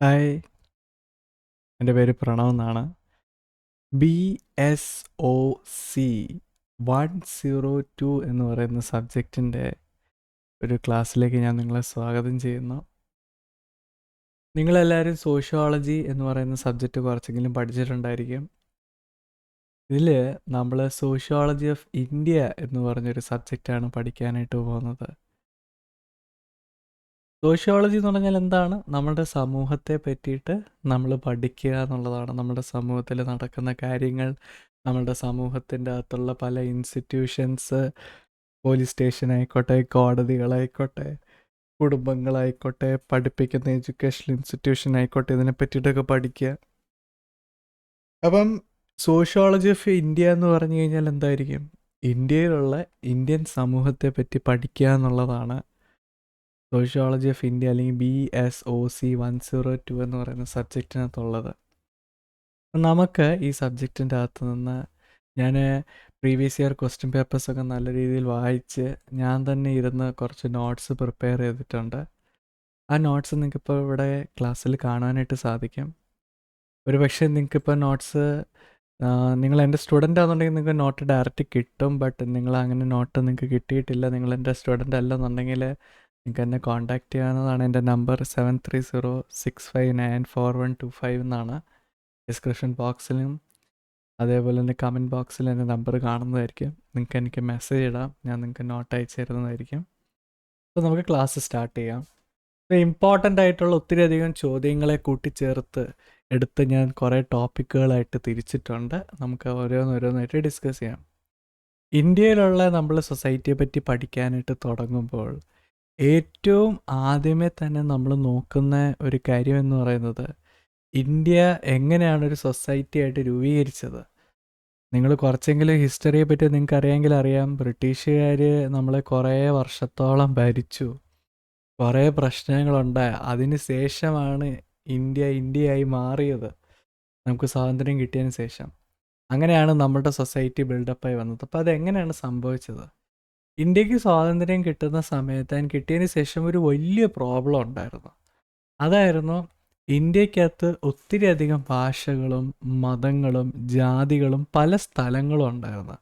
Hi, എൻ്റെ പേര് പ്രണവ് എന്നാണ്. BSOC 102 എന്ന് പറയുന്ന സബ്ജക്റ്റിൻ്റെ ഒരു ക്ലാസ്സിലേക്ക് ഞാൻ നിങ്ങളെ സ്വാഗതം ചെയ്യുന്നു. നിങ്ങളെല്ലാവരും സോഷ്യോളജി എന്ന് പറയുന്ന സബ്ജക്റ്റ് കുറച്ചെങ്കിലും പഠിച്ചിട്ടുണ്ടായിരിക്കും. ഇതിൽ നമ്മൾ സോഷ്യോളജി ഓഫ് ഇന്ത്യ എന്ന് പറഞ്ഞൊരു സബ്ജക്റ്റാണ് പഠിക്കാനായിട്ട് പോകുന്നത്. സോഷ്യോളജി എന്ന് പറഞ്ഞാൽ എന്താണ്? നമ്മുടെ സമൂഹത്തെ പറ്റിയിട്ട് നമ്മൾ പഠിക്കുക എന്നുള്ളതാണ്. നമ്മുടെ സമൂഹത്തിൽ നടക്കുന്ന കാര്യങ്ങൾ, നമ്മുടെ സമൂഹത്തിൻ്റെ അകത്തുള്ള പല ഇൻസ്റ്റിറ്റ്യൂഷൻസ്, പോലീസ് സ്റ്റേഷൻ ആയിക്കോട്ടെ, കോടതികളായിക്കോട്ടെ, കുടുംബങ്ങളായിക്കോട്ടെ, പഠിപ്പിക്കുന്ന എഡ്യൂക്കേഷണൽ ഇൻസ്റ്റിറ്റ്യൂഷൻ ആയിക്കോട്ടെ, ഇതിനെ പറ്റിയിട്ടൊക്കെ പഠിക്കുക. അപ്പം സോഷ്യോളജി ഓഫ് ഇന്ത്യ എന്ന് പറഞ്ഞു കഴിഞ്ഞാൽ എന്തായിരിക്കും? ഇന്ത്യയിലുള്ള ഇന്ത്യൻ സമൂഹത്തെ പറ്റി പഠിക്കുക എന്നുള്ളതാണ് സോഷ്യോളജി ഓഫ് ഇന്ത്യ അല്ലെങ്കിൽ BSOC 102 എന്ന് പറയുന്ന സബ്ജക്റ്റിനകത്തുള്ളത്. നമുക്ക് ഈ സബ്ജക്റ്റിൻ്റെ അകത്ത് നിന്ന് ഞാൻ പ്രീവിയസ് ഇയർ ക്വസ്റ്റ്യൻ പേപ്പേഴ്സൊക്കെ നല്ല രീതിയിൽ വായിച്ച് ഞാൻ തന്നെ ഇരുന്ന് കുറച്ച് നോട്ട്സ് പ്രിപ്പയർ ചെയ്തിട്ടുണ്ട്. ആ നോട്ട്സ് നിങ്ങൾക്കിപ്പോൾ ഇവിടെ ക്ലാസ്സിൽ കാണാനായിട്ട് സാധിക്കും. ഒരു പക്ഷേ നിങ്ങൾക്കിപ്പോൾ നോട്ട്സ് നിങ്ങൾ എൻ്റെ സ്റ്റുഡൻ്റ് ആണെന്നുണ്ടെങ്കിൽ നിങ്ങൾക്ക് നോട്ട് ഡയറക്റ്റ് കിട്ടും. ബട്ട് നിങ്ങൾ അങ്ങനെ നോട്ട് നിങ്ങൾക്ക് കിട്ടിയിട്ടില്ല, നിങ്ങൾ എൻ്റെ സ്റ്റുഡൻ്റ് അല്ലെന്നുണ്ടെങ്കിൽ നിങ്ങൾക്ക് എന്നെ കോൺടാക്റ്റ് ചെയ്യാവുന്നതാണ്. എൻ്റെ നമ്പർ 7306594125 എന്നാണ്. ഡിസ്ക്രിപ്ഷൻ ബോക്സിലും അതേപോലെ തന്നെ കമൻറ്റ് ബോക്സിൽ എൻ്റെ നമ്പർ കാണുന്നതായിരിക്കും. നിങ്ങൾക്ക് എനിക്ക് മെസ്സേജ് ഇടാം, ഞാൻ നിങ്ങൾക്ക് നോട്ട് അയച്ചു തരുന്നതായിരിക്കും. അപ്പോൾ നമുക്ക് ക്ലാസ് സ്റ്റാർട്ട് ചെയ്യാം. ഇമ്പോർട്ടൻ്റ് ആയിട്ടുള്ള ഒത്തിരി അധികം ചോദ്യങ്ങളെ കൂട്ടിച്ചേർത്ത് എടുത്ത് ഞാൻ കുറേ ടോപ്പിക്കുകളായിട്ട് തിരിച്ചിട്ടുണ്ട്. നമുക്ക് ഓരോന്നോരോന്നായിട്ട് ഡിസ്കസ് ചെയ്യാം. ഇന്ത്യയിലുള്ള നമ്മൾ സൊസൈറ്റിയെ പറ്റി പഠിക്കാനായിട്ട് തുടങ്ങുമ്പോൾ ഏറ്റവും ആദ്യമേ തന്നെ നമ്മൾ നോക്കുന്ന ഒരു കാര്യം എന്ന് പറയുന്നത് ഇന്ത്യ എങ്ങനെയാണ് ഒരു സൊസൈറ്റി ആയിട്ട് രൂപീകരിച്ചത്. നിങ്ങൾ കുറച്ചെങ്കിലും ഹിസ്റ്ററിയെ പറ്റി നിങ്ങൾക്ക് അറിയാമെങ്കിൽ അറിയാം. ബ്രിട്ടീഷുകാർ നമ്മളെ കുറേ വർഷത്തോളം ഭരിച്ചു, കുറേ പ്രശ്നങ്ങളുണ്ടായി. അതിന് ശേഷമാണ് ഇന്ത്യയായി മാറിയത്, നമുക്ക് സ്വാതന്ത്ര്യം കിട്ടിയതിന് ശേഷം. അങ്ങനെയാണ് നമ്മുടെ സൊസൈറ്റി ബിൽഡപ്പായി വന്നത്. അപ്പോൾ അതെങ്ങനെയാണ് സംഭവിച്ചത്? ഇന്ത്യക്ക് സ്വാതന്ത്ര്യം കിട്ടുന്ന സമയത്ത് അതിന് കിട്ടിയതിന് ശേഷം ഒരു വലിയ പ്രോബ്ലം ഉണ്ടായിരുന്നു. അതായിരുന്നു ഇന്ത്യക്കകത്ത് ഒത്തിരി അധികം ഭാഷകളും മതങ്ങളും ജാതികളും പല സ്ഥലങ്ങളും ഉണ്ടായിരുന്നു.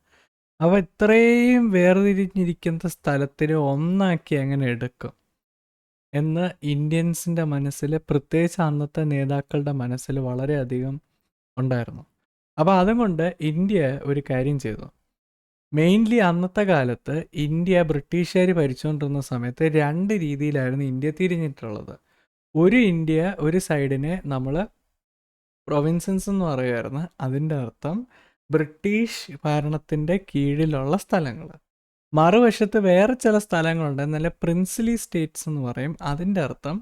അവ ഇത്രയും വേർതിരിഞ്ഞിരിക്കുന്ന സ്ഥലത്തിനെ ഒന്നാക്കി എങ്ങനെ എടുക്കും എന്ന് ഇന്ത്യൻസിൻ്റെ മനസ്സിൽ, പ്രത്യേകിച്ച് അന്നത്തെ നേതാക്കളുടെ മനസ്സിൽ വളരെയധികം ഉണ്ടായിരുന്നു. അപ്പോൾ അതുകൊണ്ട് ഇന്ത്യ ഒരു കാര്യം ചെയ്തു. മെയിൻലി അന്നത്തെ കാലത്ത് ഇന്ത്യ ബ്രിട്ടീഷുകാർ ഭരിച്ചുകൊണ്ടിരുന്ന സമയത്ത് രണ്ട് രീതിയിലായിരുന്നു ഇന്ത്യ തിരിഞ്ഞിട്ടുള്ളത്. ഒരു ഇന്ത്യ, ഒരു സൈഡിനെ നമ്മൾ പ്രൊവിൻസൻസ് എന്ന് പറയുമായിരുന്നു. അതിൻ്റെ അർത്ഥം ബ്രിട്ടീഷ് ഭരണത്തിൻ്റെ കീഴിലുള്ള സ്ഥലങ്ങൾ. മറുവശത്ത് വേറെ ചില സ്ഥലങ്ങളുണ്ട്, നല്ല പ്രിൻസ്ലി സ്റ്റേറ്റ്സ് എന്ന് പറയും. അതിൻ്റെ അർത്ഥം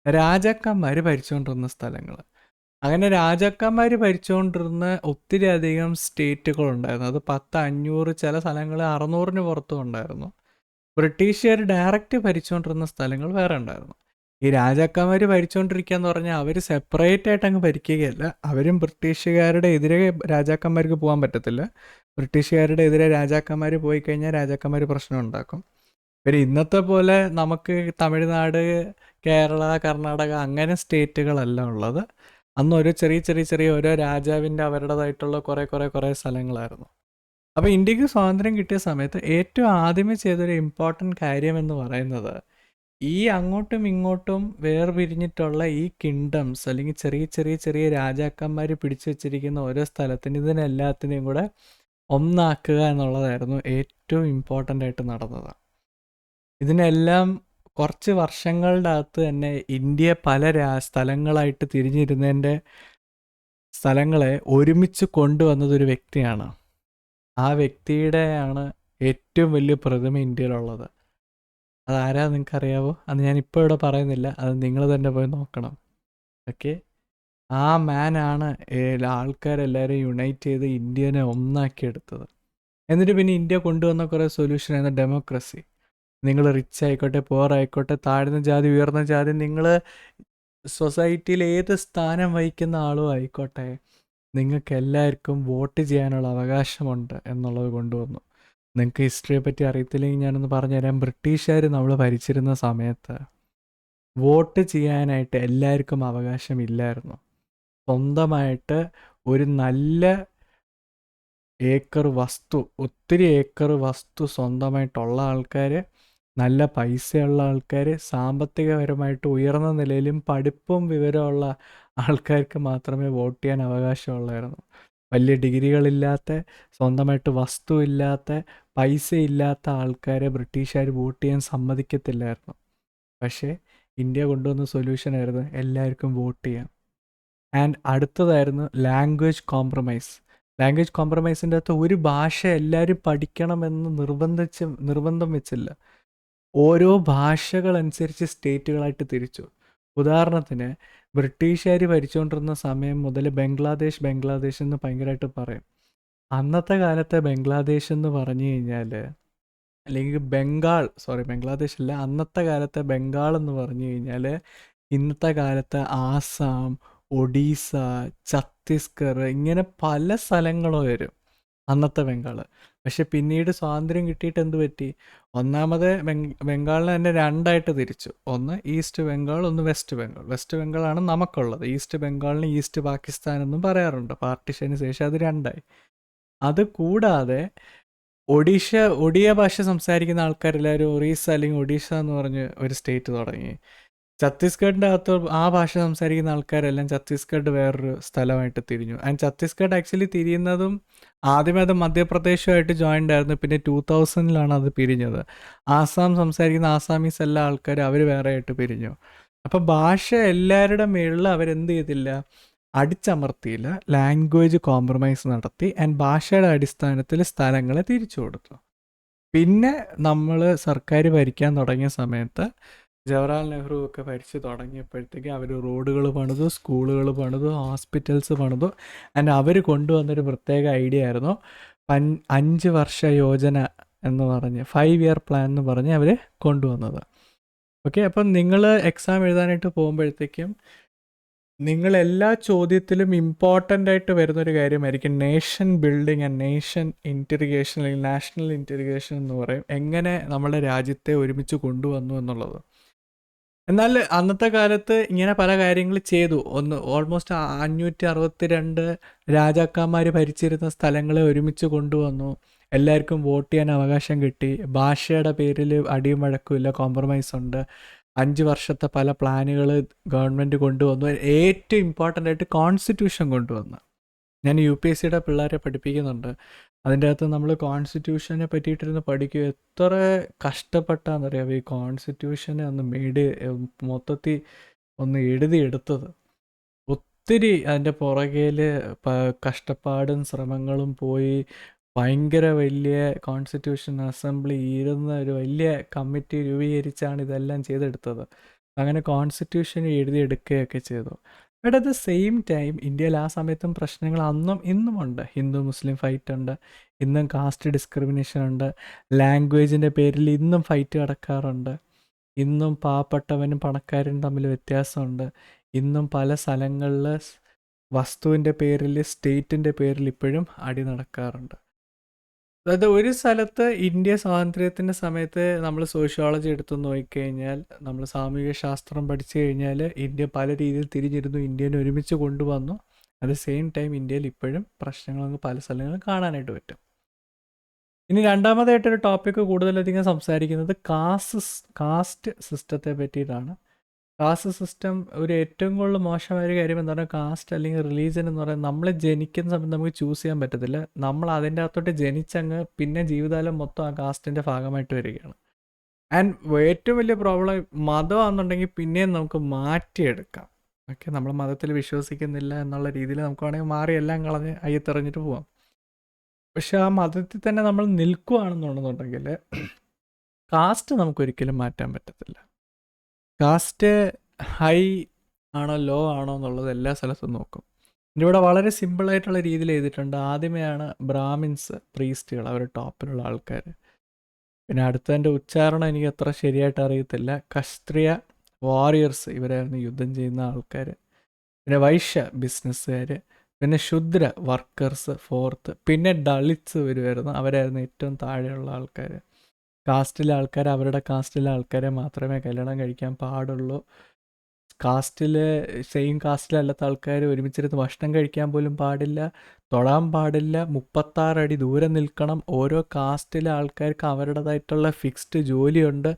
രാജാക്കന്മാർ ഭരിച്ചുകൊണ്ടിരുന്ന സ്ഥലങ്ങൾ. അങ്ങനെ രാജാക്കന്മാർ ഭരിച്ചുകൊണ്ടിരുന്ന ഒത്തിരി അധികം സ്റ്റേറ്റുകളുണ്ടായിരുന്നു. അത് 10-500, ചില സ്ഥലങ്ങൾ 600-ന് പുറത്തും ഉണ്ടായിരുന്നു. ബ്രിട്ടീഷുകാർ ഡയറക്റ്റ് ഭരിച്ചുകൊണ്ടിരുന്ന സ്ഥലങ്ങൾ വേറെ ഉണ്ടായിരുന്നു. ഈ രാജാക്കന്മാർ ഭരിച്ചുകൊണ്ടിരിക്കുക എന്ന് പറഞ്ഞാൽ അവർ സെപ്പറേറ്റ് ആയിട്ട് അങ്ങ് ഭരിക്കുകയല്ല. അവരും ബ്രിട്ടീഷുകാരുടെ എതിരെ രാജാക്കന്മാർക്ക് പോകാൻ പറ്റത്തില്ല. ബ്രിട്ടീഷുകാരുടെ എതിരെ രാജാക്കന്മാർ പോയി കഴിഞ്ഞാൽ രാജാക്കന്മാർ പ്രശ്നം ഉണ്ടാക്കും. പിന്നെ ഇന്നത്തെ പോലെ നമുക്ക് തമിഴ്നാട്, കേരള, കർണാടക അങ്ങനെ സ്റ്റേറ്റുകളല്ല ഉള്ളത്. അന്ന് ഒരു ചെറിയ ഓരോ രാജാവിൻ്റെ അവരുടേതായിട്ടുള്ള കുറേ സ്ഥലങ്ങളായിരുന്നു. അപ്പോൾ ഇന്ത്യക്ക് സ്വാതന്ത്ര്യം കിട്ടിയ സമയത്ത് ഏറ്റവും ആദ്യമേ ചെയ്തൊരു ഇമ്പോർട്ടൻ്റ് കാര്യം എന്ന് പറയുന്നത് ഈ അങ്ങോട്ടും ഇങ്ങോട്ടും വേർപിരിഞ്ഞിട്ടുള്ള ഈ കിങ്ഡംസ് അല്ലെങ്കിൽ ചെറിയ രാജാക്കന്മാർ പിടിച്ചു വെച്ചിരിക്കുന്ന ഓരോ സ്ഥലത്തിന് ഇതിനെല്ലാത്തിനെയും കൂടെ ഒന്നാക്കുക എന്നുള്ളതായിരുന്നു ഏറ്റവും ഇമ്പോർട്ടൻ്റ് ആയിട്ട് നടന്നത്. ഇതിനെല്ലാം കുറച്ച് വർഷങ്ങളുടെ അകത്ത് തന്നെ ഇന്ത്യ പല സ്ഥലങ്ങളായിട്ട് തിരിഞ്ഞിരുന്നതിൻ്റെ സ്ഥലങ്ങളെ ഒരുമിച്ച് കൊണ്ടുവന്നതൊരു വ്യക്തിയാണ്. ആ വ്യക്തിയുടെയാണ് ഏറ്റവും വലിയ പ്രതിമ ഇന്ത്യയിലുള്ളത്. അതാരാ നിങ്ങൾക്കറിയാവോ? അത് ഞാനിപ്പോൾ ഇവിടെ പറയുന്നില്ല, അത് നിങ്ങൾ തന്നെ പോയി നോക്കണം. ഓക്കെ, ആ മാനാണ് ആൾക്കാരെല്ലാവരും യുണൈറ്റ് ചെയ്ത് ഇന്ത്യനെ ഒന്നാക്കിയെടുത്തത്. എന്നിട്ട് പിന്നെ ഇന്ത്യ കൊണ്ടുവന്ന കുറേ സൊല്യൂഷനായിരുന്നു ഡെമോക്രസി. നിങ്ങൾ റിച്ച് ആയിക്കോട്ടെ, പുവർ ആയിക്കോട്ടെ, താഴ്ന്ന ജാതി, ഉയർന്ന ജാതി, നിങ്ങൾ സൊസൈറ്റിയിൽ ഏത് സ്ഥാനം വഹിക്കുന്ന ആളും ആയിക്കോട്ടെ, നിങ്ങൾക്ക് എല്ലാവർക്കും വോട്ട് ചെയ്യാനുള്ള അവകാശമുണ്ട് എന്നുള്ളത് കൊണ്ടുവന്നു. നിങ്ങൾക്ക് ഹിസ്റ്ററിയെ പറ്റി അറിയത്തില്ലെങ്കിൽ ഞാനൊന്ന് പറഞ്ഞുതരാം. ബ്രിട്ടീഷുകാർ നമ്മൾ ഭരിച്ചിരുന്ന സമയത്ത് വോട്ട് ചെയ്യാനായിട്ട് എല്ലാവർക്കും അവകാശമില്ലായിരുന്നു. സ്വന്തമായിട്ട് ഒരു നല്ല ഒത്തിരി ഏക്കർ വസ്തു സ്വന്തമായിട്ടുള്ള ആൾക്കാർ, നല്ല പൈസയുള്ള ആൾക്കാർ, സാമ്പത്തികപരമായിട്ട് ഉയർന്ന നിലയിലും പഠിപ്പും വിവരമുള്ള ആൾക്കാർക്ക് മാത്രമേ വോട്ട് ചെയ്യാൻ അവകാശമുള്ളായിരുന്നു. വലിയ ഡിഗ്രികളില്ലാത്ത, സ്വന്തമായിട്ട് വസ്തു ഇല്ലാത്ത, പൈസ ഇല്ലാത്ത ആൾക്കാരെ ബ്രിട്ടീഷുകാർ വോട്ട് ചെയ്യാൻ സമ്മതിക്കത്തില്ലായിരുന്നു. പക്ഷേ ഇന്ത്യ കൊണ്ടുവന്ന സൊല്യൂഷനായിരുന്നു എല്ലാവർക്കും വോട്ട് ചെയ്യാം. ആൻഡ് അടുത്തതായിരുന്നു ലാംഗ്വേജ് കോംപ്രമൈസ്. ലാംഗ്വേജ് കോംപ്രമൈസിൻ്റെ അകത്ത് ഒരു ഭാഷ എല്ലാവരും പഠിക്കണമെന്ന് നിർബന്ധം വെച്ചില്ല. ഓരോ ഭാഷകളനുസരിച്ച് സ്റ്റേറ്റുകളായിട്ട് തിരിച്ചു. ഉദാഹരണത്തിന് ബ്രിട്ടീഷുകാർ ഭരിച്ചുകൊണ്ടിരുന്ന സമയം മുതൽ ബംഗ്ലാദേശ് എന്ന് ഭയങ്കരമായിട്ട് പറയും. അന്നത്തെ കാലത്തെ ബംഗ്ലാദേശ് എന്ന് പറഞ്ഞു കഴിഞ്ഞാൽ, അല്ലെങ്കിൽ ബംഗ്ലാദേശ് അല്ല, അന്നത്തെ കാലത്തെ ബംഗാൾ എന്ന് പറഞ്ഞു കഴിഞ്ഞാൽ ഇന്നത്തെ കാലത്തെ ആസാം, ഒഡീസ, ഛത്തീസ്ഗഡ്, ഇങ്ങനെ പല സ്ഥലങ്ങളും വരും അന്നത്തെ ബംഗാൾ. പക്ഷെ പിന്നീട് സ്വാതന്ത്ര്യം കിട്ടിയിട്ട് എന്ത് പറ്റി? ഒന്നാമത് ബംഗാളിനെ തന്നെ രണ്ടായിട്ട് തിരിച്ചു. ഒന്ന് ഈസ്റ്റ് ബംഗാൾ, ഒന്ന് വെസ്റ്റ് ബംഗാൾ. വെസ്റ്റ് ബംഗാളാണ് നമുക്കുള്ളത്. ഈസ്റ്റ് ബംഗാളിന് ഈസ്റ്റ് പാകിസ്ഥാൻ എന്നും പറയാറുണ്ട്. പാർട്ടിഷന് ശേഷം അത് രണ്ടായി. അത് കൂടാതെ ഒഡിയ ഭാഷ സംസാരിക്കുന്ന ആൾക്കാരെല്ലാവരും ഒറീസ അല്ലെങ്കിൽ ഒഡീഷ എന്ന് പറഞ്ഞ് ഒരു സ്റ്റേറ്റ് തുടങ്ങി. ഛത്തീസ്ഗഡിൻ്റെ അകത്ത് ആ ഭാഷ സംസാരിക്കുന്ന ആൾക്കാരെല്ലാം ഛത്തീസ്ഗഡ് വേറൊരു സ്ഥലമായിട്ട് തിരിഞ്ഞു. ആൻഡ് ഛത്തീസ്ഗഡ് ആക്ച്വലി തിരിയുന്നതും ആദ്യമേ അത് മധ്യപ്രദേശുമായിട്ട് ജോയിൻ്റ് ആയിരുന്നു. പിന്നെ 2000 അത് പിരിഞ്ഞത്. ആസാം സംസാരിക്കുന്ന ആസാമീസ് എല്ലാ ആൾക്കാരും അവർ വേറെ ആയിട്ട് പിരിഞ്ഞു. അപ്പോൾ ഭാഷ എല്ലാവരുടെ മേളിൽ അവരെന്ത് ചെയ്തില്ല? അടിച്ചമർത്തിയില്ല. ലാംഗ്വേജ് കോംപ്രമൈസ് നടത്തി. ആൻഡ് ഭാഷയുടെ അടിസ്ഥാനത്തിൽ സ്ഥലങ്ങളെ തിരിച്ചു കൊടുത്തു. പിന്നെ നമ്മൾ സർക്കാർ ഭരിക്കാൻ തുടങ്ങിയ സമയത്ത് ജവഹർലാൽ നെഹ്റു ഒക്കെ ഭരിച്ച് തുടങ്ങിയപ്പോഴത്തേക്ക് അവർ റോഡുകൾ പണിതു, സ്കൂളുകൾ പണിതു, ഹോസ്പിറ്റൽസ് പണിതു. ആൻഡ് അവർ കൊണ്ടുവന്നൊരു പ്രത്യേക ഐഡിയ ആയിരുന്നു 5 വർഷ യോജന എന്ന് പറഞ്ഞ്, 5 ഇയർ പ്ലാൻ എന്ന് പറഞ്ഞ് അവർ കൊണ്ടുവന്നത്. ഓക്കെ, അപ്പം നിങ്ങൾ എക്സാം എഴുതാനായിട്ട് പോകുമ്പോഴത്തേക്കും നിങ്ങൾ എല്ലാ ചോദ്യത്തിലും ഇമ്പോർട്ടൻ്റ് ആയിട്ട് വരുന്നൊരു കാര്യമായിരിക്കും നേഷൻ ബിൽഡിങ് ആൻഡ് നേഷൻ ഇൻറ്ററിഗേഷൻ, അല്ലെങ്കിൽ നാഷണൽ ഇൻറ്ററിഗേഷൻ എന്ന് പറയും. എങ്ങനെ നമ്മുടെ രാജ്യത്തെ ഒരുമിച്ച് കൊണ്ടുവന്നു എന്നുള്ളത്. എന്നാൽ അന്നത്തെ കാലത്ത് ഇങ്ങനെ പല കാര്യങ്ങൾ ചെയ്തു. ഓൾമോസ്റ്റ് 562 രാജാക്കന്മാർ ഭരിച്ചിരുന്ന സ്ഥലങ്ങളെ ഒരുമിച്ച് കൊണ്ടുവന്നു. എല്ലാവർക്കും വോട്ട് ചെയ്യാൻ അവകാശം കിട്ടി. ഭാഷയുടെ പേരിൽ അടിയും വഴക്കുമില്ല, കോംപ്രമൈസ് ഉണ്ട്. 5 വർഷത്തെ പല പ്ലാനുകൾ ഗവൺമെൻറ് കൊണ്ടുവന്നു. ഏറ്റവും ഇമ്പോർട്ടൻ്റ് ആയിട്ട് കോൺസ്റ്റിറ്റ്യൂഷൻ കൊണ്ടുവന്നു. ഞാൻ UPSCയുടെ പിള്ളേരെ പഠിപ്പിക്കുന്നുണ്ട്. അതിൻ്റെ അകത്ത് നമ്മൾ കോൺസ്റ്റിറ്റ്യൂഷനെ പറ്റിയിട്ടിരുന്ന് പഠിക്കുക. എത്ര കഷ്ടപ്പെട്ടാന്നറിയാം ഈ കോൺസ്റ്റിറ്റ്യൂഷനെ മൊത്തത്തിൽ ഒന്ന് എഴുതിയെടുത്തത്. ഒത്തിരി അതിൻ്റെ പുറകിൽ കഷ്ടപ്പാടും ശ്രമങ്ങളും പോയി. ഭയങ്കര വലിയ കോൺസ്റ്റിറ്റ്യൂഷൻ അസംബ്ലി ഇരുന്ന ഒരു വലിയ കമ്മിറ്റി രൂപീകരിച്ചാണ് ഇതെല്ലാം ചെയ്തെടുത്തത്. അങ്ങനെ കോൺസ്റ്റിറ്റ്യൂഷൻ എഴുതിയെടുക്കുകയൊക്കെ ചെയ്തു. But at the same time ഇന്ത്യയിൽ ആ സമയത്തും പ്രശ്നങ്ങൾ അന്നും ഇന്നും ഉണ്ട്. ഹിന്ദു മുസ്ലിം ഫൈറ്റ് ഉണ്ട്, ഇന്നും കാസ്റ്റ് ഡിസ്ക്രിമിനേഷൻ ഉണ്ട്, ലാംഗ്വേജിൻ്റെ പേരിൽ ഇന്നും ഫൈറ്റ് കിടക്കാറുണ്ട്, ഇന്നും പാവപ്പെട്ടവനും പണക്കാരനും തമ്മിൽ വ്യത്യാസമുണ്ട്, ഇന്നും പല സ്ഥലങ്ങളിൽ വസ്തുവിൻ്റെ പേരിൽ, സ്റ്റേറ്റിൻ്റെ പേരിൽ ഇപ്പോഴും അടി നടക്കാറുണ്ട്. അതായത് ഒരു സ്ഥലത്ത് ഇന്ത്യ സ്വാതന്ത്ര്യത്തിൻ്റെ സമയത്ത് നമ്മൾ സോഷ്യോളജി എടുത്ത് നോക്കിക്കഴിഞ്ഞാൽ, നമ്മൾ സാമൂഹിക ശാസ്ത്രം പഠിച്ചു കഴിഞ്ഞാൽ ഇന്ത്യ പല രീതിയിൽ തിരിഞ്ഞിരുന്നു, ഇന്ത്യനെ ഒരുമിച്ച് കൊണ്ടുവന്നു. അറ്റ് ദ സെയിം ടൈം ഇന്ത്യയിൽ ഇപ്പോഴും പ്രശ്നങ്ങൾ പല സ്ഥലങ്ങളും കാണാനായിട്ട് പറ്റും. ഇനി രണ്ടാമതായിട്ടൊരു ടോപ്പിക്ക് കൂടുതലധികം സംസാരിക്കുന്നത് കാസ്റ്റ് സിസ്റ്റത്തെ പറ്റിയിട്ടാണ്. കാസ്റ്റ് സിസ്റ്റം ഒരു ഏറ്റവും കൂടുതൽ മോശമായൊരു കാര്യം എന്ന് പറഞ്ഞാൽ കാസ്റ്റ് അല്ലെങ്കിൽ റിലീജിയൻ എന്ന് പറയുന്നത്, നമ്മൾ ജനിക്കുന്ന സമയത്ത് നമുക്ക് ചൂസ് ചെയ്യാൻ പറ്റത്തില്ല. നമ്മൾ അതിൻ്റെ അകത്തോട്ട് ജനിച്ചങ്ങ് പിന്നെ ജീവിതകാലം മൊത്തം ആ കാസ്റ്റിൻ്റെ ഭാഗമായിട്ട് വരികയാണ്. ആൻഡ് ഏറ്റവും വലിയ പ്രോബ്ലം മതമാണെന്നുണ്ടെങ്കിൽ പിന്നെയും നമുക്ക് മാറ്റിയെടുക്കാം. ഓക്കെ, നമ്മൾ മതത്തിൽ വിശ്വസിക്കുന്നില്ല എന്നുള്ള രീതിയിൽ നമുക്ക് വേണമെങ്കിൽ മാറി എല്ലാം കളഞ്ഞ് അയ്യത്തെറിഞ്ഞിട്ട് പോവാം. പക്ഷെ ആ മതത്തിൽ തന്നെ നമ്മൾ നിൽക്കുകയാണെന്നുണ്ടെന്നുണ്ടെങ്കിൽ കാസ്റ്റ് നമുക്കൊരിക്കലും മാറ്റാൻ പറ്റത്തില്ല. കാസ്റ്റ് ഹൈ ആണോ ലോ ആണോ എന്നുള്ളത് എല്ലാ സ്ഥലത്തും നോക്കും. ഇവിടെ വളരെ സിമ്പിളായിട്ടുള്ള രീതിയിൽ ചെയ്തിട്ടുണ്ട്. ആദ്യമേയാണ് ബ്രാഹ്മിൻസ്, പ്രീസ്റ്റുകൾ, അവർ ടോപ്പിലുള്ള ആൾക്കാർ. പിന്നെ അടുത്തതിൻ്റെ ഉച്ചാരണം എനിക്ക് അത്ര ശരിയായിട്ട് അറിയത്തില്ല. ക്ഷത്രിയ വാറിയേഴ്സ്, ഇവരായിരുന്നു യുദ്ധം ചെയ്യുന്ന ആൾക്കാർ. പിന്നെ വൈശ്യ, ബിസിനസ്സുകാർ. പിന്നെ ശുദ്ര, വർക്കേഴ്സ്, ഫോർത്ത്. പിന്നെ ദളിത്സ് വരുമായിരുന്നു, അവരായിരുന്നു ഏറ്റവും താഴെയുള്ള ആൾക്കാർ. കാസ്റ്റിലെ ആൾക്കാർ അവരുടെ കാസ്റ്റിലെ ആൾക്കാരെ മാത്രമേ കല്യാണം കഴിക്കാൻ പാടുള്ളൂ. കാസ്റ്റിൽ സെയിം കാസ്റ്റിലല്ലാത്ത ആൾക്കാർ ഒരുമിച്ചിരുന്ന് ഭക്ഷണം കഴിക്കാൻ പോലും പാടില്ല, തൊടാൻ പാടില്ല, 36 അടി ദൂരെ നിൽക്കണം. ഓരോ കാസ്റ്റിലെ ആൾക്കാർക്ക് അവരുടേതായിട്ടുള്ള ഫിക്സ്ഡ് ജോലിയുണ്ട്,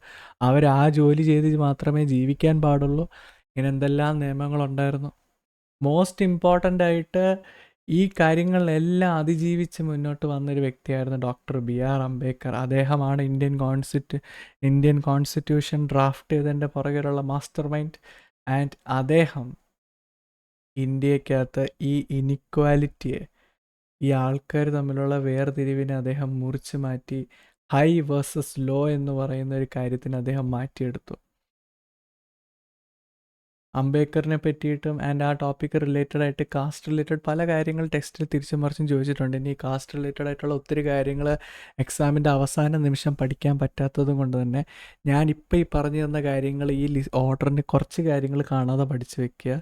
അവർ ആ ജോലി ചെയ്ത് മാത്രമേ ജീവിക്കാൻ പാടുള്ളൂ. ഇങ്ങനെ എന്തെല്ലാം നിയമങ്ങളുണ്ടായിരുന്നു. മോസ്റ്റ് ഇമ്പോർട്ടൻ്റ് ആയിട്ട് ഈ കാര്യങ്ങളെല്ലാം അതിജീവിച്ച് മുന്നോട്ട് വന്നൊരു വ്യക്തിയായിരുന്നു ഡോക്ടർ BR അംബേദ്കർ. അദ്ദേഹമാണ് ഇന്ത്യൻ കോൺസ്റ്റിറ്റ്യൂഷൻ ഡ്രാഫ്റ്റ് ചെയ്തതിൻ്റെ പുറകിലുള്ള മാസ്റ്റർ മൈൻഡ്. ആൻഡ് അദ്ദേഹം ഇന്ത്യക്കകത്ത് ഈ ഇനിക്വാലിറ്റിയെ, ഈ ആൾക്കാർ തമ്മിലുള്ള വേർതിരിവിനെ അദ്ദേഹം മുറിച്ച് മാറ്റി ഹൈ വേഴ്സസ് ലോ എന്ന് പറയുന്ന ഒരു കാര്യത്തിന് അദ്ദേഹം മാറ്റിയെടുത്തു. അംബേദ്കറിനെ പറ്റിയിട്ടും ആൻഡ് ആ ടോപ്പിക്ക് റിലേറ്റഡ് ആയിട്ട് കാസ്റ്റ് റിലേറ്റഡ് പല കാര്യങ്ങൾ ടെക്സ്റ്റിൽ തിരിച്ചും മറിച്ചും ചോദിച്ചിട്ടുണ്ട്. ഇനി കാസ്റ്റ് റിലേറ്റഡ് ആയിട്ടുള്ള ഒത്തിരി കാര്യങ്ങൾ എക്സാമിൻ്റെ അവസാന നിമിഷം പഠിക്കാൻ പറ്റാത്തതും കൊണ്ട് തന്നെ ഞാനിപ്പോൾ ഈ പറഞ്ഞു തന്ന കാര്യങ്ങൾ ഈ ഓർഡറിന് കുറച്ച് കാര്യങ്ങൾ കാണാതെ പഠിച്ചു വെക്കുക.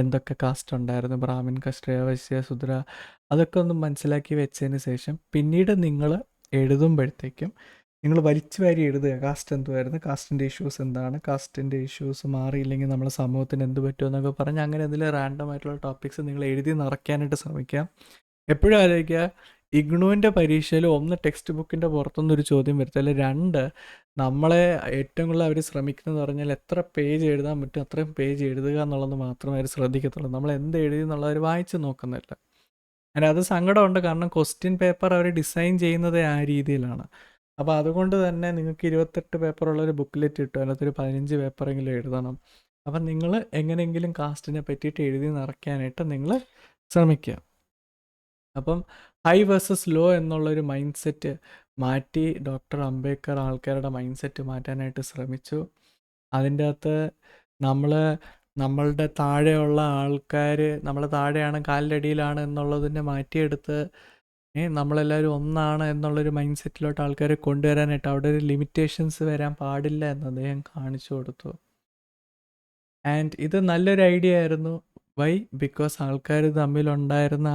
എന്തൊക്കെ കാസ്റ്റ് ഉണ്ടായിരുന്നു, ബ്രാഹ്മിൻ, ക്ഷത്രിയ, വൈശ്യ, ശൂദ്ര, അതൊക്കെ ഒന്ന് മനസ്സിലാക്കി വെച്ചതിന് ശേഷം പിന്നീട് നിങ്ങൾ എഴുതുമ്പോഴത്തേക്കും നിങ്ങൾ വലിച്ചു വാരി എഴുതുക. കാസ്റ്റ് എന്തുമായിരുന്നു, കാസ്റ്റിൻ്റെ ഇഷ്യൂസ് എന്താണ്, കാസ്റ്റിൻ്റെ ഇഷ്യൂസ് മാറിയില്ലെങ്കിൽ നമ്മുടെ സമൂഹത്തിന് എന്ത് പറ്റുമെന്നൊക്കെ പറഞ്ഞ് അങ്ങനെ എന്തെങ്കിലും റാൻഡം ആയിട്ടുള്ള ടോപ്പിക്സ് നിങ്ങൾ എഴുതി നിറയ്ക്കാനായിട്ട് ശ്രമിക്കാം. എപ്പോഴും ആലോചിക്കുക, ഇഗ്നുവിൻ്റെ പരീക്ഷയിൽ ഒന്ന് ടെക്സ്റ്റ് ബുക്കിൻ്റെ പുറത്തുനിന്നൊരു ചോദ്യം വരുത്തില്ല, 2 നമ്മളെ ഏറ്റവും കൂടുതൽ അവർ ശ്രമിക്കുന്നത് പറഞ്ഞാൽ എത്ര പേജ് എഴുതാൻ പറ്റും അത്രയും പേജ് എഴുതുക എന്നുള്ളത് മാത്രമേ അവർ ശ്രദ്ധിക്കത്തുള്ളൂ. നമ്മൾ എന്ത് എഴുതി എന്നുള്ളവർ വായിച്ച് നോക്കുന്നില്ല. അത് സങ്കടമുണ്ട്, കാരണം ക്വസ്റ്റ്യൻ പേപ്പർ അവർ ഡിസൈൻ ചെയ്യുന്നത് ആ രീതിയിലാണ്. അപ്പോൾ അതുകൊണ്ട് തന്നെ നിങ്ങൾക്ക് 28 പേപ്പറുള്ളൊരു ബുക്ക്ലെറ്റ് കിട്ടും, അതിനകത്തൊരു 15 പേപ്പറെങ്കിലും എഴുതണം. അപ്പം നിങ്ങൾ എങ്ങനെയെങ്കിലും കാസ്റ്റിനെ പറ്റിയിട്ട് എഴുതി നിറയ്ക്കാനായിട്ട് നിങ്ങൾ ശ്രമിക്കുക. അപ്പം ഹൈ വേഴ്സസ് ലോ എന്നുള്ളൊരു മൈൻഡ് സെറ്റ് മാറ്റി ഡോക്ടർ അംബേദ്കർ ആൾക്കാരുടെ മൈൻഡ് സെറ്റ് മാറ്റാനായിട്ട് ശ്രമിച്ചു. അതിൻ്റെ അകത്ത് നമ്മളുടെ താഴെയുള്ള ആൾക്കാർ നമ്മളെ താഴെയാണ്, കാലിൻ്റെ അടിയിലാണ് എന്നുള്ളതിനെ മാറ്റിയെടുത്ത് നമ്മളെല്ലാവരും ഒന്നാണ് എന്നുള്ളൊരു മൈൻഡ് സെറ്റിലോട്ട് ആൾക്കാരെ കൊണ്ടുവരാനായിട്ട് അവിടെ ഒരു ലിമിറ്റേഷൻസ് വരാൻ പാടില്ല എന്ന് അദ്ദേഹം കാണിച്ചു കൊടുത്തു. ആൻഡ് ഇത് നല്ലൊരു ഐഡിയ ആയിരുന്നു. വൈ? ബിക്കോസ് ആൾക്കാർ തമ്മിലുണ്ടായിരുന്ന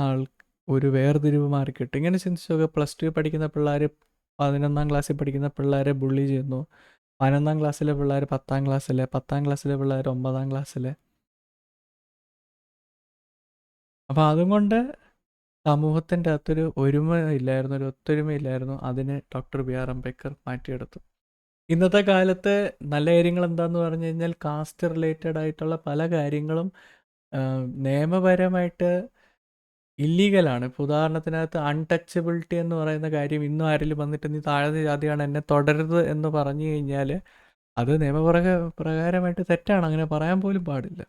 ഒരു വേർതിരിവ് മാറിക്കിട്ടും. ഇങ്ങനെ ചിന്തിച്ചു നോക്കുക, +2 പഠിക്കുന്ന പിള്ളേർ 11ാം ക്ലാസ്സിൽ പഠിക്കുന്ന പിള്ളേരെ ബുള്ളി ചെയ്യുന്നു, 11ാം ക്ലാസ്സിലെ പിള്ളേർ 10ാം ക്ലാസ്സിലെ, 10ാം ക്ലാസ്സിലെ പിള്ളേർ 9ാം ക്ലാസ്സിലെ. അപ്പോൾ അതുകൊണ്ട് സമൂഹത്തിൻ്റെ അകത്തൊരു ഒരുമയില്ലായിരുന്നു, ഒരു ഒത്തൊരുമയില്ലായിരുന്നു. അതിനെ ഡോക്ടർ BR അംബേദ്കർ മാറ്റിയെടുത്തു. ഇന്നത്തെ കാലത്ത് നല്ല കാര്യങ്ങൾ എന്താണെന്ന് പറഞ്ഞു കഴിഞ്ഞാൽ കാസ്റ്റ് റിലേറ്റഡ് ആയിട്ടുള്ള പല കാര്യങ്ങളും നിയമപരമായിട്ട് ഇല്ലീഗലാണ്. ഇപ്പോൾ ഉദാഹരണത്തിനകത്ത് അൺടച്ചബിലിറ്റി എന്ന് പറയുന്ന കാര്യം ഇന്നും ആരെങ്കിലും വന്നിട്ട് നീ താഴ്ന്ന ജാതിയാണ് എന്നെ തുടരുത് എന്ന് പറഞ്ഞു കഴിഞ്ഞാൽ അത് നിയമപ്രകാരമായിട്ട് തെറ്റാണ്, അങ്ങനെ പറയാൻ പോലും പാടില്ല.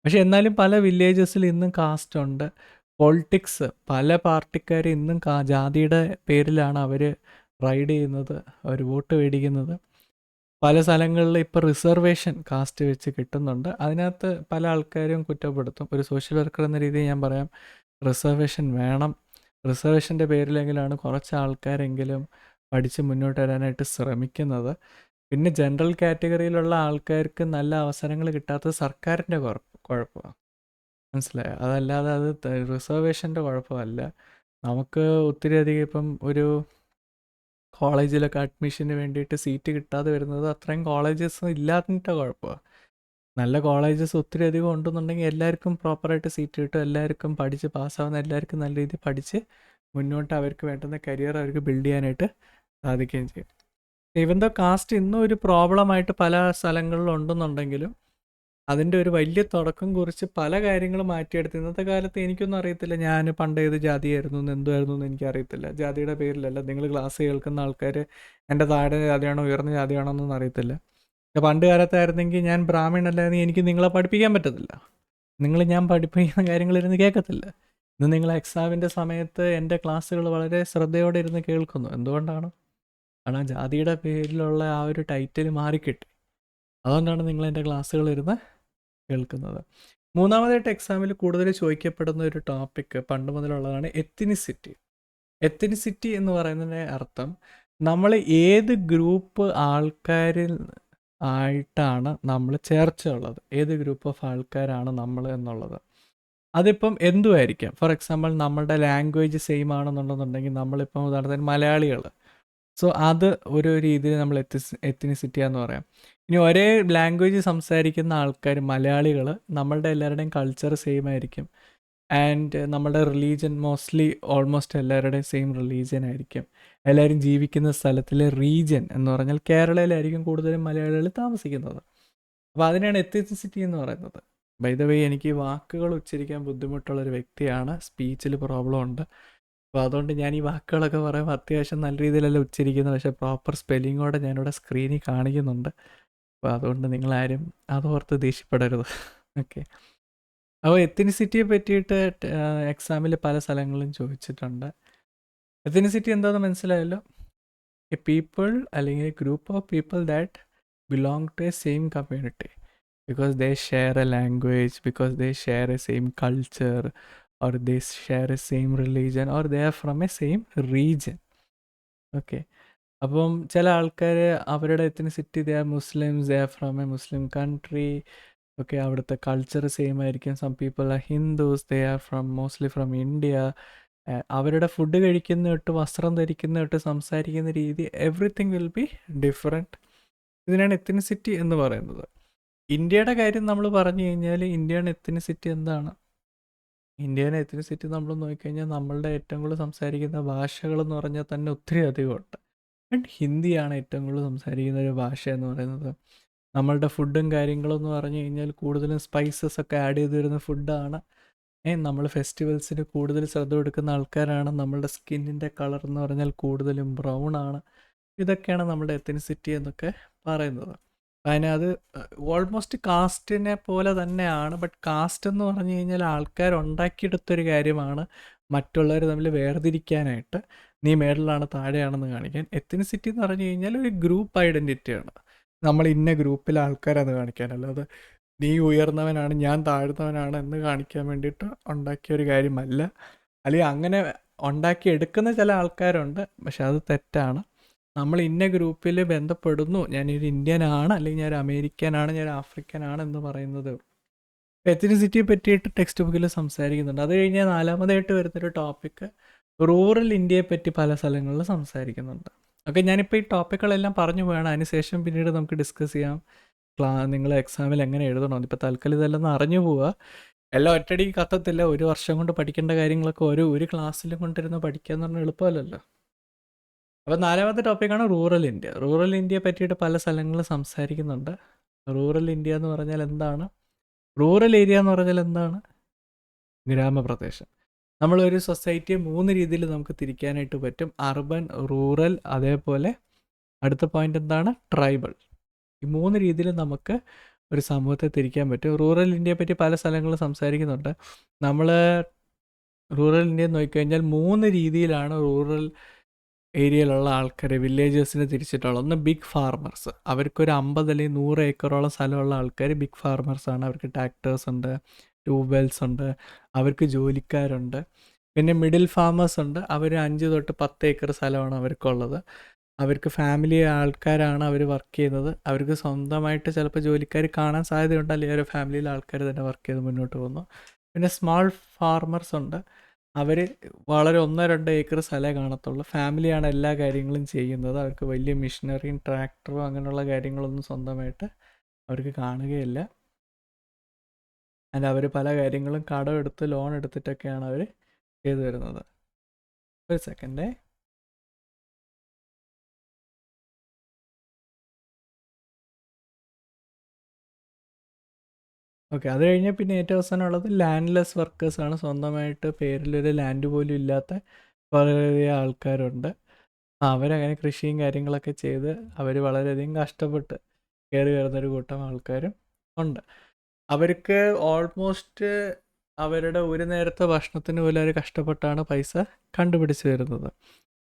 പക്ഷെ എന്നാലും പല വില്ലേജസിൽ ഇന്നും കാസ്റ്റ് ഉണ്ട്. പൊളിറ്റിക്സ്, പല പാർട്ടിക്കാർ ഇന്നും ജാതിയുടെ പേരിലാണ് അവർ റൈഡ് ചെയ്യുന്നത്, അവർ വോട്ട് മേടിക്കുന്നത്. പല സ്ഥലങ്ങളിൽ ഇപ്പോൾ റിസർവേഷൻ കാസ്റ്റ് വെച്ച് കിട്ടുന്നുണ്ട്. അതിനകത്ത് പല ആൾക്കാരും കുറ്റപ്പെടുത്തും. ഒരു സോഷ്യൽ വർക്കർ എന്ന രീതിയിൽ ഞാൻ പറയാം, റിസർവേഷൻ വേണം. റിസർവേഷൻ്റെ പേരിലെങ്കിലാണ് കുറച്ച് ആൾക്കാരെങ്കിലും പഠിച്ച് മുന്നോട്ട് വരാനായിട്ട് ശ്രമിക്കുന്നത്. പിന്നെ ജനറൽ കാറ്റഗറിയിലുള്ള ആൾക്കാർക്ക് നല്ല അവസരങ്ങൾ കിട്ടാത്തത് സർക്കാരിൻ്റെ കുഴപ്പമാണ്, മനസ്സിലായോ? അതല്ലാതെ അത് റിസർവേഷൻ്റെ കുഴപ്പമല്ല. നമുക്ക് ഒത്തിരി അധികം ഇപ്പം ഒരു കോളേജിലൊക്കെ അഡ്മിഷന് വേണ്ടിയിട്ട് സീറ്റ് കിട്ടാതെ വരുന്നത് അത്രയും കോളേജസ് ഇല്ലാത്ത കുഴപ്പമാണ്. നല്ല കോളേജസ് ഒത്തിരി അധികം ഉണ്ടെന്നുണ്ടെങ്കിൽ എല്ലാവർക്കും പ്രോപ്പറായിട്ട് സീറ്റ് കിട്ടും, എല്ലാവർക്കും പഠിച്ച് പാസ്സാവുന്ന എല്ലാവർക്കും നല്ല രീതിയിൽ പഠിച്ച് മുന്നോട്ട് അവർക്ക് വേണ്ടുന്ന കരിയർ അവർക്ക് ബിൽഡ് ചെയ്യാനായിട്ട് സാധിക്കുകയും ചെയ്യും. ഈവൻ ദോ കാസ്റ്റ് ഇന്നും ഒരു പ്രോബ്ലമായിട്ട് പല സ്ഥലങ്ങളിലും ഉണ്ടെന്നുണ്ടെങ്കിലും അതിൻ്റെ ഒരു വലിയ തുടക്കം കുറിച്ച് പല കാര്യങ്ങളും മാറ്റിയെടുത്ത് ഇന്നത്തെ കാലത്ത് എനിക്കൊന്നും അറിയത്തില്ല, ഞാൻ പണ്ട് ഏത് ജാതിയായിരുന്നു എന്ന് എന്തുമായിരുന്നു എന്ന് എനിക്കറിയത്തില്ല. ജാതിയുടെ പേരിലല്ല, നിങ്ങൾ ക്ലാസ് കേൾക്കുന്ന ആൾക്കാർ എൻ്റെ താഴെ ജാതിയാണോ ഉയർന്ന ജാതിയാണോ എന്നൊന്നും അറിയത്തില്ല. പണ്ട് കാലത്തായിരുന്നെങ്കിൽ ഞാൻ ബ്രാഹ്മണല്ലായിരുന്നു, എനിക്ക് നിങ്ങളെ പഠിപ്പിക്കാൻ പറ്റത്തില്ല, നിങ്ങൾ ഞാൻ പഠിപ്പിക്കുന്ന കാര്യങ്ങളിരുന്ന് കേൾക്കത്തില്ല. ഇന്ന് നിങ്ങൾ എക്സാമിൻ്റെ സമയത്ത് എൻ്റെ ക്ലാസ്സുകൾ വളരെ ശ്രദ്ധയോടെ ഇരുന്ന് കേൾക്കുന്നു. എന്തുകൊണ്ടാണ്? കാരണം ജാതിയുടെ പേരിലുള്ള ആ ഒരു ടൈറ്റിൽ മാറിക്കിട്ടി. അതുകൊണ്ടാണ് നിങ്ങൾ എൻ്റെ ക്ലാസ്സുകൾ ഇരുന്ന് കേൾക്കുന്നത്. മൂന്നാമതായിട്ട് എക്സാമിൽ കൂടുതൽ ചോദിക്കപ്പെടുന്ന ഒരു ടോപ്പിക്ക് പണ്ട് മുതലുള്ളതാണ് എത്തിനിസിറ്റി. എത്തിനിസിറ്റി എന്ന് പറയുന്നതിൻ്റെ അർത്ഥം നമ്മൾ ഏത് ഗ്രൂപ്പ് ആൾക്കാരിൽ ആയിട്ടാണ് നമ്മൾ ചേർച്ചയുള്ളത്, ഏത് ഗ്രൂപ്പ് ഓഫ് ആൾക്കാരാണ് നമ്മൾ എന്നുള്ളത്. അതിപ്പം എന്തുമായിരിക്കാം. ഫോർ എക്സാമ്പിൾ നമ്മളുടെ ലാംഗ്വേജ് സെയിം ആണെന്നുണ്ടെന്നുണ്ടെങ്കിൽ നമ്മളിപ്പം ഉദാഹരണത്തിന് മലയാളികൾ, സോ അത് ഒരു രീതിയിൽ നമ്മൾ എത്തിനിസിറ്റി എന്ന് പറയാം. ഇനി ഒരേ ലാംഗ്വേജ് സംസാരിക്കുന്ന ആൾക്കാർ മലയാളികൾ നമ്മളുടെ എല്ലാവരുടെയും കൾച്ചർ സെയിം ആയിരിക്കും. ആൻഡ് നമ്മുടെ റിലീജിയൻ മോസ്റ്റ്ലി ഓൾമോസ്റ്റ് എല്ലാവരുടെയും സെയിം റിലീജിയൻ ആയിരിക്കും. എല്ലാവരും ജീവിക്കുന്ന സ്ഥലത്തിലെ റീജിയൻ എന്ന് പറഞ്ഞാൽ കേരളയിലായിരിക്കും കൂടുതലും മലയാളികൾ താമസിക്കുന്നത്. അപ്പോൾ അതിനാണ് എത്തിസിറ്റി എന്ന് പറയുന്നത്. ബൈ ദ വേ, എനിക്ക് ഈ വാക്കുകൾ ഉച്ചരിക്കാൻ ബുദ്ധിമുട്ടുള്ളൊരു വ്യക്തിയാണ്. സ്പീച്ചിൽ പ്രോബ്ലം ഉണ്ട്. അപ്പോൾ അതുകൊണ്ട് ഞാൻ ഈ വാക്കുകളൊക്കെ പറയുമ്പോൾ അത്യാവശ്യം നല്ല രീതിയിലല്ല ഉച്ചരിക്കുന്നത്, പക്ഷേ പ്രോപ്പർ സ്പെല്ലിങ്ങോടെ ഞാനിവിടെ സ്ക്രീനിൽ കാണിക്കുന്നുണ്ട്. അപ്പോൾ അതുകൊണ്ട് നിങ്ങളാരും അതോർത്ത് ദേഷ്യപ്പെടരുത്. ഓക്കെ. അപ്പോൾ എത്തിനിസിറ്റിയെ പറ്റിയിട്ട് എക്സാമിൽ പല സ്ഥലങ്ങളിലും ചോദിച്ചിട്ടുണ്ട്. എത്തിനിസിറ്റി എന്താണെന്ന് മനസ്സിലായല്ലോ. എ പീപ്പിൾ അല്ലെങ്കിൽ a group of people that belong to a same community because they share a language, because they share a same culture, or they share a same religion, or they are from a same region. Okay. അപ്പം ചില ആൾക്കാർ അവരുടെ ethnicity they are Muslims, they are from a Muslim country. Okay, അവിടുത്തെ culture same ആയിരിക്കും. Some people are Hindus, they are mostly from India. അവരുടെ food കഴിക്കുന്ന തൊട്ട് വസ്ത്രം ധരിക്കുന്ന തൊട്ട് സംസാരിക്കുന്ന രീതി, എവറിത്തിങ് വിൽ ബി ഡിഫറെൻറ്റ്. ഇതിനാണ് എത്തിനിസിറ്റി എന്ന് പറയുന്നത്. ഇന്ത്യയുടെ കാര്യം നമ്മൾ പറഞ്ഞു കഴിഞ്ഞാൽ ഇന്ത്യൻ എത്തിനിസിറ്റി എന്താണ്? ഇന്ത്യൻ എത്തിനിസിറ്റി നമ്മൾ നോക്കിക്കഴിഞ്ഞാൽ നമ്മളുടെ ഏറ്റവും കൂടുതൽ സംസാരിക്കുന്ന ഭാഷകളെന്ന് പറഞ്ഞാൽ തന്നെ ഒത്തിരി അധികമുണ്ട്. ആൻഡ് ഹിന്ദിയാണ് ഏറ്റവും കൂടുതൽ സംസാരിക്കുന്ന ഒരു ഭാഷ എന്ന് പറയുന്നത്. നമ്മളുടെ ഫുഡും കാര്യങ്ങളും എന്ന് പറഞ്ഞു കഴിഞ്ഞാൽ കൂടുതലും സ്പൈസസ് ഒക്കെ ആഡ് ചെയ്ത് വരുന്ന ഫുഡാണ്. നമ്മൾ ഫെസ്റ്റിവൽസിന് കൂടുതൽ ശ്രദ്ധ കൊടുക്കുന്ന ആൾക്കാരാണ്. നമ്മളുടെ സ്കിന്നിൻ്റെ കളർ എന്ന് പറഞ്ഞാൽ കൂടുതലും ബ്രൗൺ ആണ്. ഇതൊക്കെയാണ് നമ്മുടെ എത്തിനിസിറ്റി എന്നൊക്കെ പറയുന്നത്. അതിനത് ഓൾമോസ്റ്റ് കാസ്റ്റിനെ പോലെ തന്നെയാണ്. ബട്ട് കാസ്റ്റ് എന്ന് പറഞ്ഞു കഴിഞ്ഞാൽ ആൾക്കാർ ഉണ്ടാക്കിയെടുത്തൊരു കാര്യമാണ് മറ്റുള്ളവർ തമ്മിൽ വേർതിരിക്കാനായിട്ട്. നീ മേളിലാണ് താഴെയാണെന്ന് കാണിക്കാൻ. എത്തിനിസിറ്റി എന്ന് പറഞ്ഞു കഴിഞ്ഞാൽ ഒരു ഗ്രൂപ്പ് ഐഡൻറ്റിറ്റിയാണ്. നമ്മൾ ഇന്ന ഗ്രൂപ്പിലെ ആൾക്കാരത് കാണിക്കാൻ, അല്ലാതെ നീ ഉയർന്നവനാണ് ഞാൻ താഴ്ന്നവനാണ് എന്ന് കാണിക്കാൻ വേണ്ടിയിട്ട് ഉണ്ടാക്കിയൊരു കാര്യമല്ല. അല്ലെങ്കിൽ അങ്ങനെ ഉണ്ടാക്കിയെടുക്കുന്ന ചില ആൾക്കാരുണ്ട്, പക്ഷെ അത് തെറ്റാണ്. നമ്മൾ ഇന്ന ഗ്രൂപ്പിൽ ബന്ധപ്പെടുന്നു, ഞാനൊരു ഇന്ത്യനാണ്, അല്ലെങ്കിൽ ഞാൻ ഒരു അമേരിക്കനാണ്, ഞാൻ ആഫ്രിക്കനാണ് എന്ന് പറയുന്നത്. എത്തിനിസിറ്റിയെ പറ്റിയിട്ട് ടെക്സ്റ്റ് ബുക്കിൽ സംസാരിക്കുന്നുണ്ട്. അത് കഴിഞ്ഞാൽ നാലാമതായിട്ട് വരുന്നൊരു ടോപ്പിക്ക് റൂറൽ ഇന്ത്യയെ പറ്റി പല സ്ഥലങ്ങളിൽ സംസാരിക്കുന്നുണ്ട്. ഓക്കെ, ഞാനിപ്പോൾ ഈ ടോപ്പിക്കുകളെല്ലാം പറഞ്ഞു പോയാണ്. അതിനുശേഷം പിന്നീട് നമുക്ക് ഡിസ്കസ് ചെയ്യാം നിങ്ങൾ എക്സാമിൽ എങ്ങനെ എഴുതണം. ഇപ്പോൾ തൽക്കാലം ഇതെല്ലാം ഒന്ന് അറിഞ്ഞു പോവുക. എല്ലാം ഒറ്റയടിക്ക് കത്തത്തില്ല. ഒരു വർഷം കൊണ്ട് പഠിക്കേണ്ട കാര്യങ്ങളൊക്കെ ഒരു ക്ലാസ്സിലും കൊണ്ടിരുന്ന് പഠിക്കുക എന്ന് പറഞ്ഞാൽ എളുപ്പമല്ലല്ലോ. അപ്പോൾ നാലാമത്തെ ടോപ്പിക്കാണ് റൂറൽ ഇന്ത്യ. റൂറൽ ഇന്ത്യയെ പറ്റിയിട്ട് പല സ്ഥലങ്ങളിൽ സംസാരിക്കുന്നുണ്ട്. റൂറൽ ഇന്ത്യ എന്ന് പറഞ്ഞാൽ എന്താണ്? റൂറൽ ഏരിയ എന്ന് പറഞ്ഞാൽ എന്താണ്? ഗ്രാമപ്രദേശം. നമ്മളൊരു സൊസൈറ്റിയെ 3 രീതിയിൽ നമുക്ക് തിരിക്കാനായിട്ട് പറ്റും. അർബൻ, റൂറൽ, അതേപോലെ അടുത്ത പോയിന്റ് എന്താണ്? ട്രൈബൽ. ഈ 3 രീതിയിൽ നമുക്ക് ഒരു സമൂഹത്തെ തിരിക്കാൻ പറ്റും. റൂറൽ ഇന്ത്യയെ പറ്റി പല സ്ഥലങ്ങളിൽ സംസാരിക്കുന്നുണ്ട്. നമ്മൾ റൂറൽ ഇന്ത്യ നോക്കിക്കഴിഞ്ഞാൽ 3 രീതിയിലാണ് റൂറൽ ഏരിയയിലുള്ള ആൾക്കാരെ, വില്ലേജേഴ്സിനെ തിരിച്ചിട്ടുള്ളത്. ഒന്ന് ബിഗ് ഫാർമേഴ്സ്. അവർക്കൊരു 50 അല്ലെങ്കിൽ 100 ഏക്കറോളം സ്ഥലമുള്ള ആൾക്കാർ ബിഗ് ഫാർമേഴ്സാണ്. അവർക്ക് ട്രാക്ടേഴ്സ് ഉണ്ട്, ട്യൂബ് വെൽസ് ഉണ്ട്, അവർക്ക് ജോലിക്കാരുണ്ട്. പിന്നെ മിഡിൽ ഫാമേഴ്സ് ഉണ്ട്. അവർ 5 തൊട്ട് 10 ഏക്കർ സ്ഥലമാണ് അവർക്കുള്ളത്. അവർക്ക് ഫാമിലി ആൾക്കാരാണ് അവർ വർക്ക് ചെയ്യുന്നത്. അവർക്ക് സ്വന്തമായിട്ട് ചിലപ്പോൾ ജോലിക്കാർ കാണാൻ സാധ്യതയുണ്ട്, അല്ലെങ്കിൽ ഒരു ഫാമിലിയിലെ ആൾക്കാർ തന്നെ വർക്ക് ചെയ്ത് മുന്നോട്ട് പോകുന്നു. പിന്നെ സ്മാൾ ഫാർമേഴ്സ് ഉണ്ട്. അവർ വളരെ 1-2 ഏക്കർ സ്ഥലമേ കാണത്തുള്ളൂ. ഫാമിലിയാണ് എല്ലാ കാര്യങ്ങളും ചെയ്യുന്നത്. അവർക്ക് വലിയ മെഷീനറിയും ട്രാക്ടറും അങ്ങനെയുള്ള കാര്യങ്ങളൊന്നും സ്വന്തമായിട്ട് അവർക്ക് കാണുകയില്ല. ആൻഡ് അവർ പല കാര്യങ്ങളും കടമെടുത്ത് ലോൺ എടുത്തിട്ടൊക്കെയാണ് അവർ ചെയ്തു വരുന്നത്. ഒരു സെക്കൻഡേ. ഓക്കെ, അത് കഴിഞ്ഞാൽ പിന്നെ ഏറ്റവും അവസാനമുള്ളത് ലാൻഡ്ലെസ് വർക്കേഴ്സാണ്. സ്വന്തമായിട്ട് പേരിലൊരു ലാൻഡ് പോലും ഇല്ലാത്ത വളരെയധികം ആൾക്കാരുണ്ട്. അവരങ്ങനെ കൃഷിയും കാര്യങ്ങളൊക്കെ ചെയ്ത് അവർ വളരെയധികം കഷ്ടപ്പെട്ട് കയറി വരുന്നൊരു കൂട്ടം ആൾക്കാരും ഉണ്ട്. അവർക്ക് ഓൾമോസ്റ്റ് അവരുടെ ഒരു നേരത്തെ ഭക്ഷണത്തിന് പോലും അവർ കഷ്ടപ്പെട്ടാണ് പൈസ കണ്ടുപിടിച്ച് വരുന്നത്.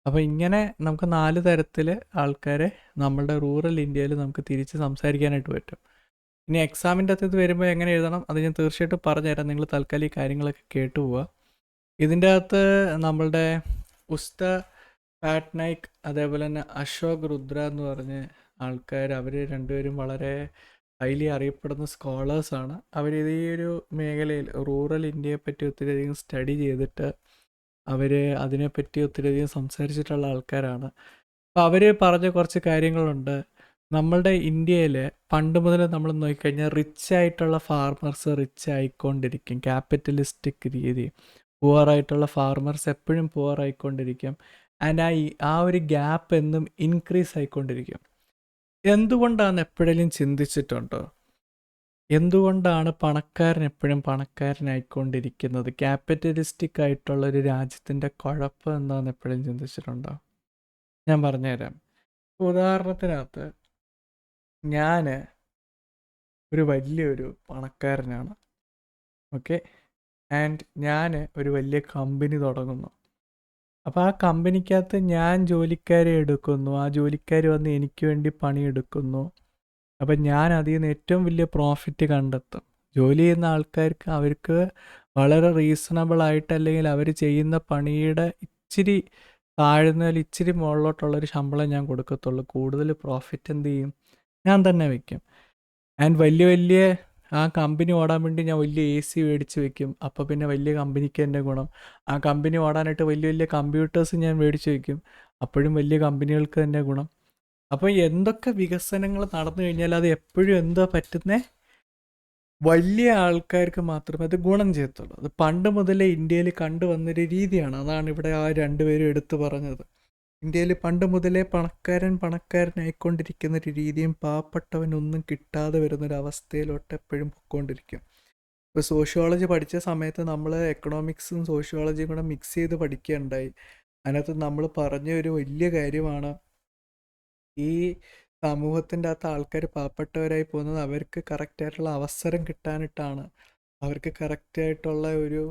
അപ്പോൾ ഇങ്ങനെ നമുക്ക് 4 തരത്തിൽ ആൾക്കാരെ നമ്മളുടെ റൂറൽ ഇന്ത്യയിൽ നമുക്ക് തിരിച്ച് സംസാരിക്കാനായിട്ട് പറ്റും. ഇനി എക്സാമിൻ്റെ അകത്ത് ഇത് വരുമ്പോൾ എങ്ങനെ എഴുതണം അത് ഞാൻ തീർച്ചയായിട്ടും പറഞ്ഞുതരാം. നിങ്ങൾ തൽക്കാലം ഈ കാര്യങ്ങളൊക്കെ കേട്ടു പോവുക. ഇതിൻ്റെ അകത്ത് നമ്മളുടെ ഉസ്ത പാട്നായിക്, അതേപോലെ തന്നെ അശോക് രുദ്ര എന്ന് പറഞ്ഞ ആൾക്കാർ, അവർ രണ്ടുപേരും വളരെ ഹൈലി അറിയപ്പെടുന്ന സ്കോളേഴ്സാണ്. അവർ ഈ ഒരു മേഖലയിൽ റൂറൽ ഇന്ത്യയെ പറ്റി ഒത്തിരിയധികം സ്റ്റഡി ചെയ്തിട്ട് അവർ അതിനെപ്പറ്റി ഒത്തിരിയധികം സംസാരിച്ചിട്ടുള്ള ആൾക്കാരാണ്. അപ്പോൾ അവർ പറഞ്ഞ കുറച്ച് കാര്യങ്ങളുണ്ട്. നമ്മളുടെ ഇന്ത്യയിൽ പണ്ട് മുതൽ നമ്മൾ നോക്കിക്കഴിഞ്ഞാൽ റിച്ച് ആയിട്ടുള്ള ഫാർമേഴ്സ് റിച്ച് ആയിക്കൊണ്ടിരിക്കും, ക്യാപിറ്റലിസ്റ്റിക് രീതി. പുവർ ആയിട്ടുള്ള ഫാർമേഴ്സ് എപ്പോഴും പുവർ ആയിക്കൊണ്ടിരിക്കും. ആൻഡ് ആ ഒരു ഗ്യാപ്പ് എന്നും ഇൻക്രീസ് ആയിക്കൊണ്ടിരിക്കും. എന്തുകൊണ്ടാണ് എപ്പോഴെങ്കിലും ചിന്തിച്ചിട്ടുണ്ടോ? എന്തുകൊണ്ടാണ് പണക്കാരൻ എപ്പോഴും പണക്കാരനായിക്കൊണ്ടിരിക്കുന്നത്? ക്യാപിറ്റലിസ്റ്റിക് ആയിട്ടുള്ള ഒരു രാജ്യത്തിൻ്റെ കുഴപ്പം എന്താണെന്ന് എപ്പോഴും ചിന്തിച്ചിട്ടുണ്ടോ? ഞാൻ പറഞ്ഞുതരാം. ഉദാഹരണത്തിനകത്ത് ഞാൻ ഒരു വലിയൊരു പണക്കാരനാണ്, ഓക്കെ, ആൻഡ് ഞാൻ ഒരു വലിയ കമ്പനി തുടങ്ങുന്നു. അപ്പോൾ ആ കമ്പനിക്കകത്ത് ഞാൻ ജോലിക്കാരെ എടുക്കുന്നു, ആ ജോലിക്കാർ വന്ന് എനിക്ക് വേണ്ടി പണിയെടുക്കുന്നു. അപ്പം ഞാൻ അതിൽ നിന്ന് ഏറ്റവും വലിയ പ്രോഫിറ്റ് കണ്ടെത്തും. ജോലി ചെയ്യുന്ന ആൾക്കാർക്ക് അവർക്ക് വളരെ റീസണബിൾ ആയിട്ട്, അല്ലെങ്കിൽ അവർ ചെയ്യുന്ന പണിയുടെ ഇച്ചിരി താഴ്ന്നതിൽ ഇച്ചിരി മുകളിലോട്ടുള്ളൊരു ശമ്പളം ഞാൻ കൊടുക്കത്തുള്ളൂ. കൂടുതൽ പ്രോഫിറ്റ് എന്ത് ചെയ്യും? ഞാൻ തന്നെ വയ്ക്കും. ആൻഡ് വലിയ വലിയ ആ കമ്പനി ഓടാൻ വേണ്ടി ഞാൻ വലിയ AC മേടിച്ച് വെക്കും. അപ്പോൾ പിന്നെ വലിയ കമ്പനിക്ക് തന്നെ ഗുണം. ആ കമ്പനി ഓടാനായിട്ട് വലിയ വലിയ കമ്പ്യൂട്ടേഴ്സ് ഞാൻ മേടിച്ച് വെക്കും. അപ്പോഴും വലിയ കമ്പനികൾക്ക് തന്നെ ഗുണം. അപ്പോൾ എന്തൊക്കെ വികസനങ്ങൾ നടന്നു കഴിഞ്ഞാൽ അത് എപ്പോഴും എന്താ പറ്റുന്നേ? വലിയ ആൾക്കാർക്ക് മാത്രമേ അത് ഗുണം ചെയ്യത്തുള്ളൂ. അത് പണ്ട് മുതലേ ഇന്ത്യയിൽ കണ്ടുവന്നൊരു രീതിയാണ്. അതാണ് ഇവിടെ ആ രണ്ടുപേരും എടുത്തു പറഞ്ഞത്. ഇന്ത്യയിൽ പണ്ട് മുതലേ പണക്കാരനായിക്കൊണ്ടിരിക്കുന്ന ഒരു രീതിയും പാവപ്പെട്ടവനൊന്നും കിട്ടാതെ വരുന്നൊരവസ്ഥയിലോട്ട് എപ്പോഴും പൊയ്ക്കൊണ്ടിരിക്കും. ഇപ്പോൾ സോഷ്യോളജി പഠിച്ച സമയത്ത് നമ്മൾ എക്കണോമിക്സും സോഷ്യോളജിയും കൂടെ മിക്സ് ചെയ്ത് പഠിക്കുകയുണ്ടായി. അതിനകത്ത് നമ്മൾ പറഞ്ഞ ഒരു വലിയ കാര്യമാണ്, ഈ സമൂഹത്തിൻ്റെ അകത്ത് ആൾക്കാർ പാവപ്പെട്ടവരായി പോകുന്നത് അവർക്ക് കറക്റ്റായിട്ടുള്ള അവസരം കിട്ടാനിട്ടാണ്. അവർക്ക് കറക്റ്റായിട്ടുള്ള ഒരു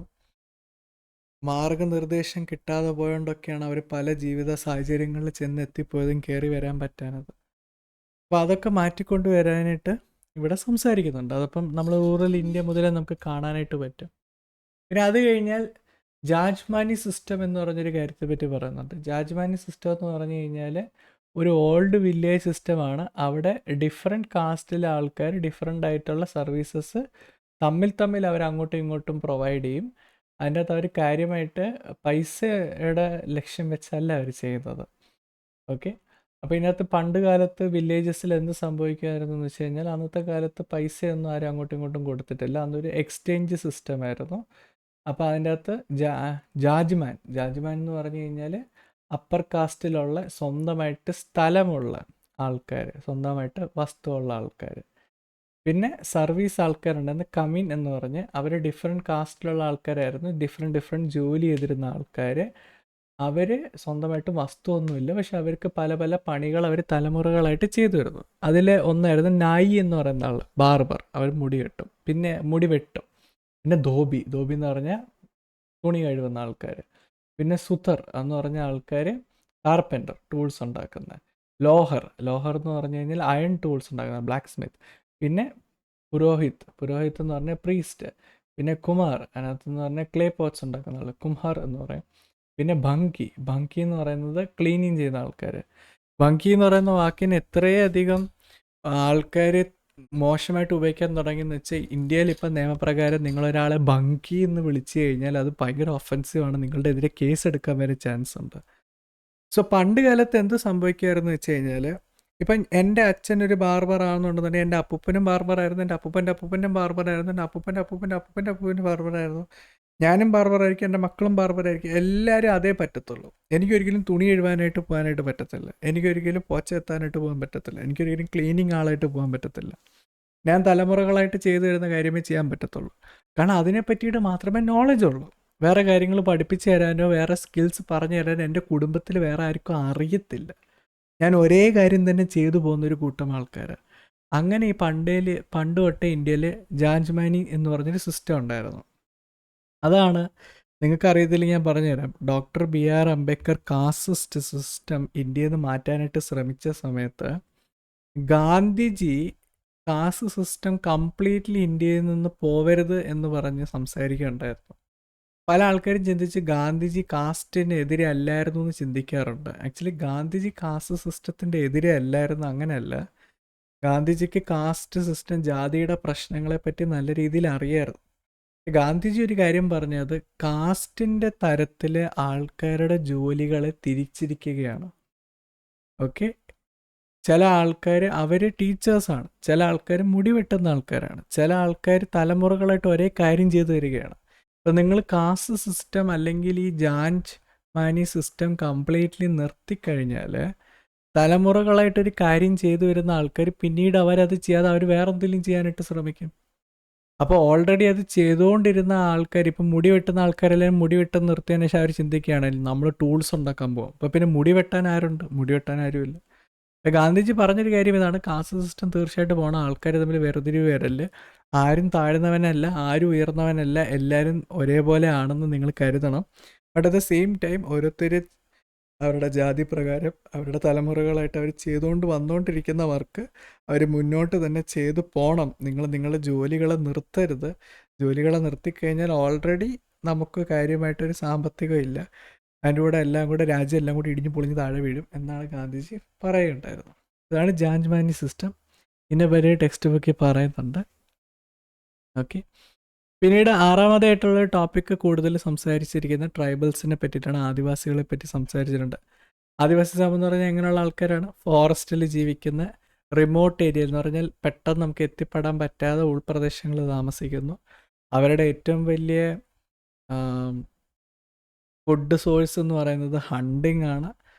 മാർഗനിർദ്ദേശം കിട്ടാതെ പോയോണ്ടൊക്കെയാണ് അവർ പല ജീവിത സാഹചര്യങ്ങളിൽ ചെന്ന് എത്തിപ്പോയതും കയറി വരാൻ പറ്റാനത്. അപ്പോൾ അതൊക്കെ മാറ്റിക്കൊണ്ട് വരാനായിട്ട് ഇവിടെ സംസാരിക്കുന്നുണ്ട്. അതപ്പം നമ്മൾ റൂറൽ ഇന്ത്യ മുതലേ നമുക്ക് കാണാനായിട്ട് പറ്റും. പിന്നെ അത് കഴിഞ്ഞാൽ ജാജ്മാനി സിസ്റ്റം എന്ന് പറഞ്ഞൊരു കാര്യത്തെ പറ്റി പറയുന്നുണ്ട്. ജാജ്മാനി സിസ്റ്റം എന്ന് പറഞ്ഞു കഴിഞ്ഞാൽ ഒരു ഓൾഡ് വില്ലേജ് സിസ്റ്റമാണ്. അവിടെ ഡിഫറെൻറ്റ് കാസ്റ്റിലെ ആൾക്കാർ ഡിഫറെൻ്റ് ആയിട്ടുള്ള സർവീസസ് തമ്മിൽ അവർ അങ്ങോട്ടും ഇങ്ങോട്ടും പ്രൊവൈഡ് ചെയ്യും. അതിൻ്റെ അകത്ത് അവർ കാര്യമായിട്ട് പൈസയുടെ ലക്ഷ്യം വെച്ചല്ല അവർ ചെയ്യുന്നത്, ഓക്കെ. അപ്പോൾ ഇതിനകത്ത് പണ്ട് കാലത്ത് വില്ലേജസിൽ എന്ത് സംഭവിക്കുമായിരുന്നു എന്ന് വെച്ച് കഴിഞ്ഞാൽ, അന്നത്തെ കാലത്ത് പൈസയൊന്നും ആരും അങ്ങോട്ടും ഇങ്ങോട്ടും കൊടുത്തിട്ടില്ല. അന്നൊരു എക്സ്ചേഞ്ച് സിസ്റ്റം ആയിരുന്നു. അപ്പോൾ അതിൻ്റെ അകത്ത് ജാജ്മാൻ എന്ന് പറഞ്ഞു കഴിഞ്ഞാൽ അപ്പർ കാസ്റ്റിലുള്ള സ്വന്തമായിട്ട് സ്ഥലമുള്ള ആൾക്കാർ, സ്വന്തമായിട്ട് വസ്തുവുള്ള ആൾക്കാർ. പിന്നെ സർവീസ് ആൾക്കാരുണ്ടെന്ന് കമീൻ എന്ന് പറഞ്ഞ് അവർ ഡിഫറെൻറ്റ് കാസ്റ്റിലുള്ള ആൾക്കാരായിരുന്നു. ഡിഫറെൻറ്റ് ജോലി ചെയ്തിരുന്ന ആൾക്കാർ. അവർ സ്വന്തമായിട്ട് വസ്തുവൊന്നുമില്ല, പക്ഷെ അവർക്ക് പല പല പണികൾ അവർ തലമുറകളായിട്ട് ചെയ്തു വരുന്നു. അതിൽ ഒന്നായിരുന്നു നായി എന്ന് പറയുന്ന ആൾ, ബാർബർ. അവർ മുടി വെട്ടും, പിന്നെ മുടി വെട്ടും. പിന്നെ ധോബി എന്ന് പറഞ്ഞാൽ തുണി കഴുകുന്ന ആൾക്കാർ. പിന്നെ സുതർ എന്ന് പറഞ്ഞ ആൾക്കാർ കാർപ്പൻ്റർ, ടൂൾസ് ഉണ്ടാക്കുന്നത്. ലോഹർ എന്ന് പറഞ്ഞു കഴിഞ്ഞാൽ അയൺ ടൂൾസ് ഉണ്ടാക്കുന്ന ബ്ലാക്ക് സ്മിത്ത്. പിന്നെ പുരോഹിത് എന്ന് പറഞ്ഞാൽ പ്രീസ്റ്റ്. പിന്നെ കുമാർ, അതിനകത്തെന്ന് പറഞ്ഞാൽ ക്ലേ പോട്ട്സ് ഉണ്ടാക്കുന്ന ആൾ, കുംഹാർ എന്ന് പറയും. പിന്നെ ഭംഗി എന്ന് പറയുന്നത് ക്ലീനിങ് ചെയ്യുന്ന ആൾക്കാർ. ഭംഗി എന്ന് പറയുന്ന വാക്കിന് എത്രയധികം ആൾക്കാർ മോശമായിട്ട് ഉപയോഗിക്കാൻ തുടങ്ങിയെന്ന് വെച്ചാൽ, ഇന്ത്യയിൽ ഇപ്പം നിയമപ്രകാരം നിങ്ങളൊരാളെ ഭംഗി എന്ന് വിളിച്ചു കഴിഞ്ഞാൽ അത് ഭയങ്കര ഒഫൻസീവാണ്. നിങ്ങളുടെ എതിരെ കേസ് എടുക്കാൻ വരെ ചാൻസ് ഉണ്ട്. സോ പണ്ട് കാലത്ത് എന്ത് സംഭവിക്കുമായിരുന്നു വെച്ച് കഴിഞ്ഞാൽ, ഇപ്പം എൻ്റെ അച്ഛൻ ഒരു ബാർബർ ആണെന്നുണ്ടെന്നുണ്ടെങ്കിൽ എൻ്റെ അപ്പൂപ്പനും ബാർബറായിരുന്നു, എൻ്റെ അപ്പൂപ്പൻ്റെ ബാർബറായിരുന്നു, എൻ്റെ അപ്പൂപ്പൻ്റെ ബാർബറായിരുന്നു. ഞാനും ബാർബറായിരിക്കും, എൻ്റെ മക്കളും ബാർബറായിരിക്കും. എല്ലാവരും അതേ പറ്റത്തുള്ളൂ. എനിക്കൊരിക്കലും തുണി എഴുവാനായിട്ട് പോകാനായിട്ട് പറ്റത്തില്ല. എനിക്കൊരിക്കലും പോച്ച എത്താനായിട്ട് പോകാൻ പറ്റത്തില്ല. എനിക്കൊരിക്കലും ക്ലീനിങ് ആളായിട്ട് പോകാൻ പറ്റത്തില്ല. ഞാൻ തലമുറകളായിട്ട് ചെയ്തു തരുന്ന കാര്യമേ ചെയ്യാൻ പറ്റത്തുള്ളൂ. കാരണം അതിനെ പറ്റിയിട്ട് മാത്രമേ നോളജ് ഉള്ളൂ. വേറെ കാര്യങ്ങൾ പഠിപ്പിച്ചു തരാനോ വേറെ സ്കിൽസ് പറഞ്ഞു തരാനോ എൻ്റെ കുടുംബത്തിൽ വേറെ ആർക്കും അറിയത്തില്ല. ഞാൻ ഒരേ കാര്യം തന്നെ ചെയ്തു പോകുന്നൊരു കൂട്ടം ആൾക്കാർ. അങ്ങനെ ഈ പണ്ട് തൊട്ടേ ഇന്ത്യയിൽ ജാജ്മാനി എന്ന് പറഞ്ഞൊരു സിസ്റ്റം ഉണ്ടായിരുന്നു. അതാണ്, നിങ്ങൾക്കറിയത്തില്ലെങ്കിൽ ഞാൻ പറഞ്ഞുതരാം. Doctor BR Ambedkar caste system ഇന്ത്യയിൽ നിന്ന് മാറ്റാനായിട്ട് ശ്രമിച്ച സമയത്ത് ഗാന്ധിജി കാസ്റ്റ് സിസ്റ്റം കംപ്ലീറ്റ്ലി ഇന്ത്യയിൽ നിന്ന് പോവരുത് എന്ന് പറഞ്ഞ് സംസാരിക്കുകയുണ്ടായിരുന്നു. പല ആൾക്കാരും ചിന്തിച്ച് ഗാന്ധിജി കാസ്റ്റിന് എതിരെ അല്ലായിരുന്നു എന്ന് ചിന്തിക്കാറുണ്ട്. ആക്ച്വലി ഗാന്ധിജി കാസ്റ്റ് സിസ്റ്റത്തിൻ്റെ എതിരെ അല്ലായിരുന്നു, അങ്ങനെയല്ല. ഗാന്ധിജിക്ക് കാസ്റ്റ് സിസ്റ്റം, ജാതിയുടെ പ്രശ്നങ്ങളെ പറ്റി നല്ല രീതിയിൽ അറിയായിരുന്നു. ഗാന്ധിജി ഒരു കാര്യം പറഞ്ഞത്, കാസ്റ്റിൻ്റെ തരത്തിൽ ആൾക്കാരുടെ ജോലികളെ തിരിച്ചിരിക്കുകയാണ്, ഓക്കെ. ചില ആൾക്കാർ അവർ ടീച്ചേഴ്സാണ്, ചില ആൾക്കാർ മുടി വെട്ടുന്ന ആൾക്കാരാണ്, ചില ആൾക്കാർ തലമുറകളായിട്ട് ഒരേ കാര്യം ചെയ്തു വരികയാണ്. അപ്പോൾ നിങ്ങൾ കാസ്റ്റ് സിസ്റ്റം അല്ലെങ്കിൽ ഈ ജാഞ്ച് മാനി സിസ്റ്റം കംപ്ലീറ്റ്ലി നിർത്തിക്കഴിഞ്ഞാൽ തലമുറകളായിട്ടൊരു കാര്യം ചെയ്തു വരുന്ന ആൾക്കാർ പിന്നീട് അവരത് ചെയ്യാതെ അവർ വേറെ എന്തെങ്കിലും ചെയ്യാനായിട്ട് ശ്രമിക്കും. അപ്പോൾ ഓൾറെഡി അത് ചെയ്തുകൊണ്ടിരുന്ന ആൾക്കാർ, ഇപ്പം മുടി വെട്ടുന്ന ആൾക്കാരെല്ലാം മുടി വെട്ടാൻ നിർത്തിയതിന് ശേഷം അവർ ചിന്തിക്കുകയാണെങ്കിൽ നമ്മൾ ടൂൾസ് ഉണ്ടാക്കാൻ പോകും. അപ്പോൾ പിന്നെ മുടി വെട്ടാൻ ആരുണ്ട്? മുടി വെട്ടാൻ ആരുമില്ല. ഗാന്ധിജി പറഞ്ഞൊരു കാര്യം ഇതാണ്, കാസ്റ്റ് സിസ്റ്റം തീർച്ചയായിട്ടും പോകണം, ആൾക്കാർ തമ്മിൽ വേർതിരിവ് വരല്, ആരും താഴ്ന്നവനല്ല, ആരും ഉയർന്നവനല്ല, എല്ലാവരും ഒരേപോലെ ആണെന്ന് നിങ്ങൾ കരുതണം. But at the same time ഓരോരുത്തർ അവരുടെ ജാതി പ്രകാരം അവരുടെ തലമുറകളായിട്ട് അവർ ചെയ്തുകൊണ്ട് വന്നുകൊണ്ടിരിക്കുന്ന വർക്ക് അവർ മുന്നോട്ട് തന്നെ ചെയ്തു പോകണം. നിങ്ങൾ നിങ്ങളുടെ ജോലികളെ നിർത്തരുത്. ജോലികളെ നിർത്തിക്കഴിഞ്ഞാൽ ഓൾറെഡി നമുക്ക് കാര്യമായിട്ടൊരു സാമ്പത്തികം ഇല്ല, അതിൻ്റെ കൂടെ എല്ലാം കൂടെ രാജ്യം എല്ലാം കൂടി ഇടിഞ്ഞു പൊളിഞ്ഞ് താഴെ വീഴും എന്നാണ് ഗാന്ധിജി പറയുണ്ടായിരുന്നു. ഇതാണ് ജാഞ്ച് മാനി സിസ്റ്റം. ഇതിനെ പറ്റി ടെക്സ്റ്റ് ബുക്കിൽ പറയുന്നുണ്ട്. ഓക്കെ, പിന്നീട് ആറാമതായിട്ടുള്ള ടോപ്പിക്ക് കൂടുതൽ സംസാരിച്ചിരിക്കുന്ന ട്രൈബൽസിനെ പറ്റിയിട്ടാണ്, ആദിവാസികളെ പറ്റി സംസാരിച്ചിട്ടുണ്ട്. ആദിവാസി സമൂഹം എന്ന് പറഞ്ഞാൽ എങ്ങനെയുള്ള ആൾക്കാരാണ്? ഫോറസ്റ്റിൽ ജീവിക്കുന്ന, റിമോട്ട് ഏരിയ എന്ന് പറഞ്ഞാൽ പെട്ടെന്ന് നമുക്ക് എത്തിപ്പെടാൻ പറ്റാതെ ഉൾപ്രദേശങ്ങളിൽ താമസിക്കുന്നു. അവരുടെ ഏറ്റവും വലിയ ഫുഡ് സോഴ്സ് എന്ന് പറയുന്നത് ഹണ്ടിങ് ആണ്.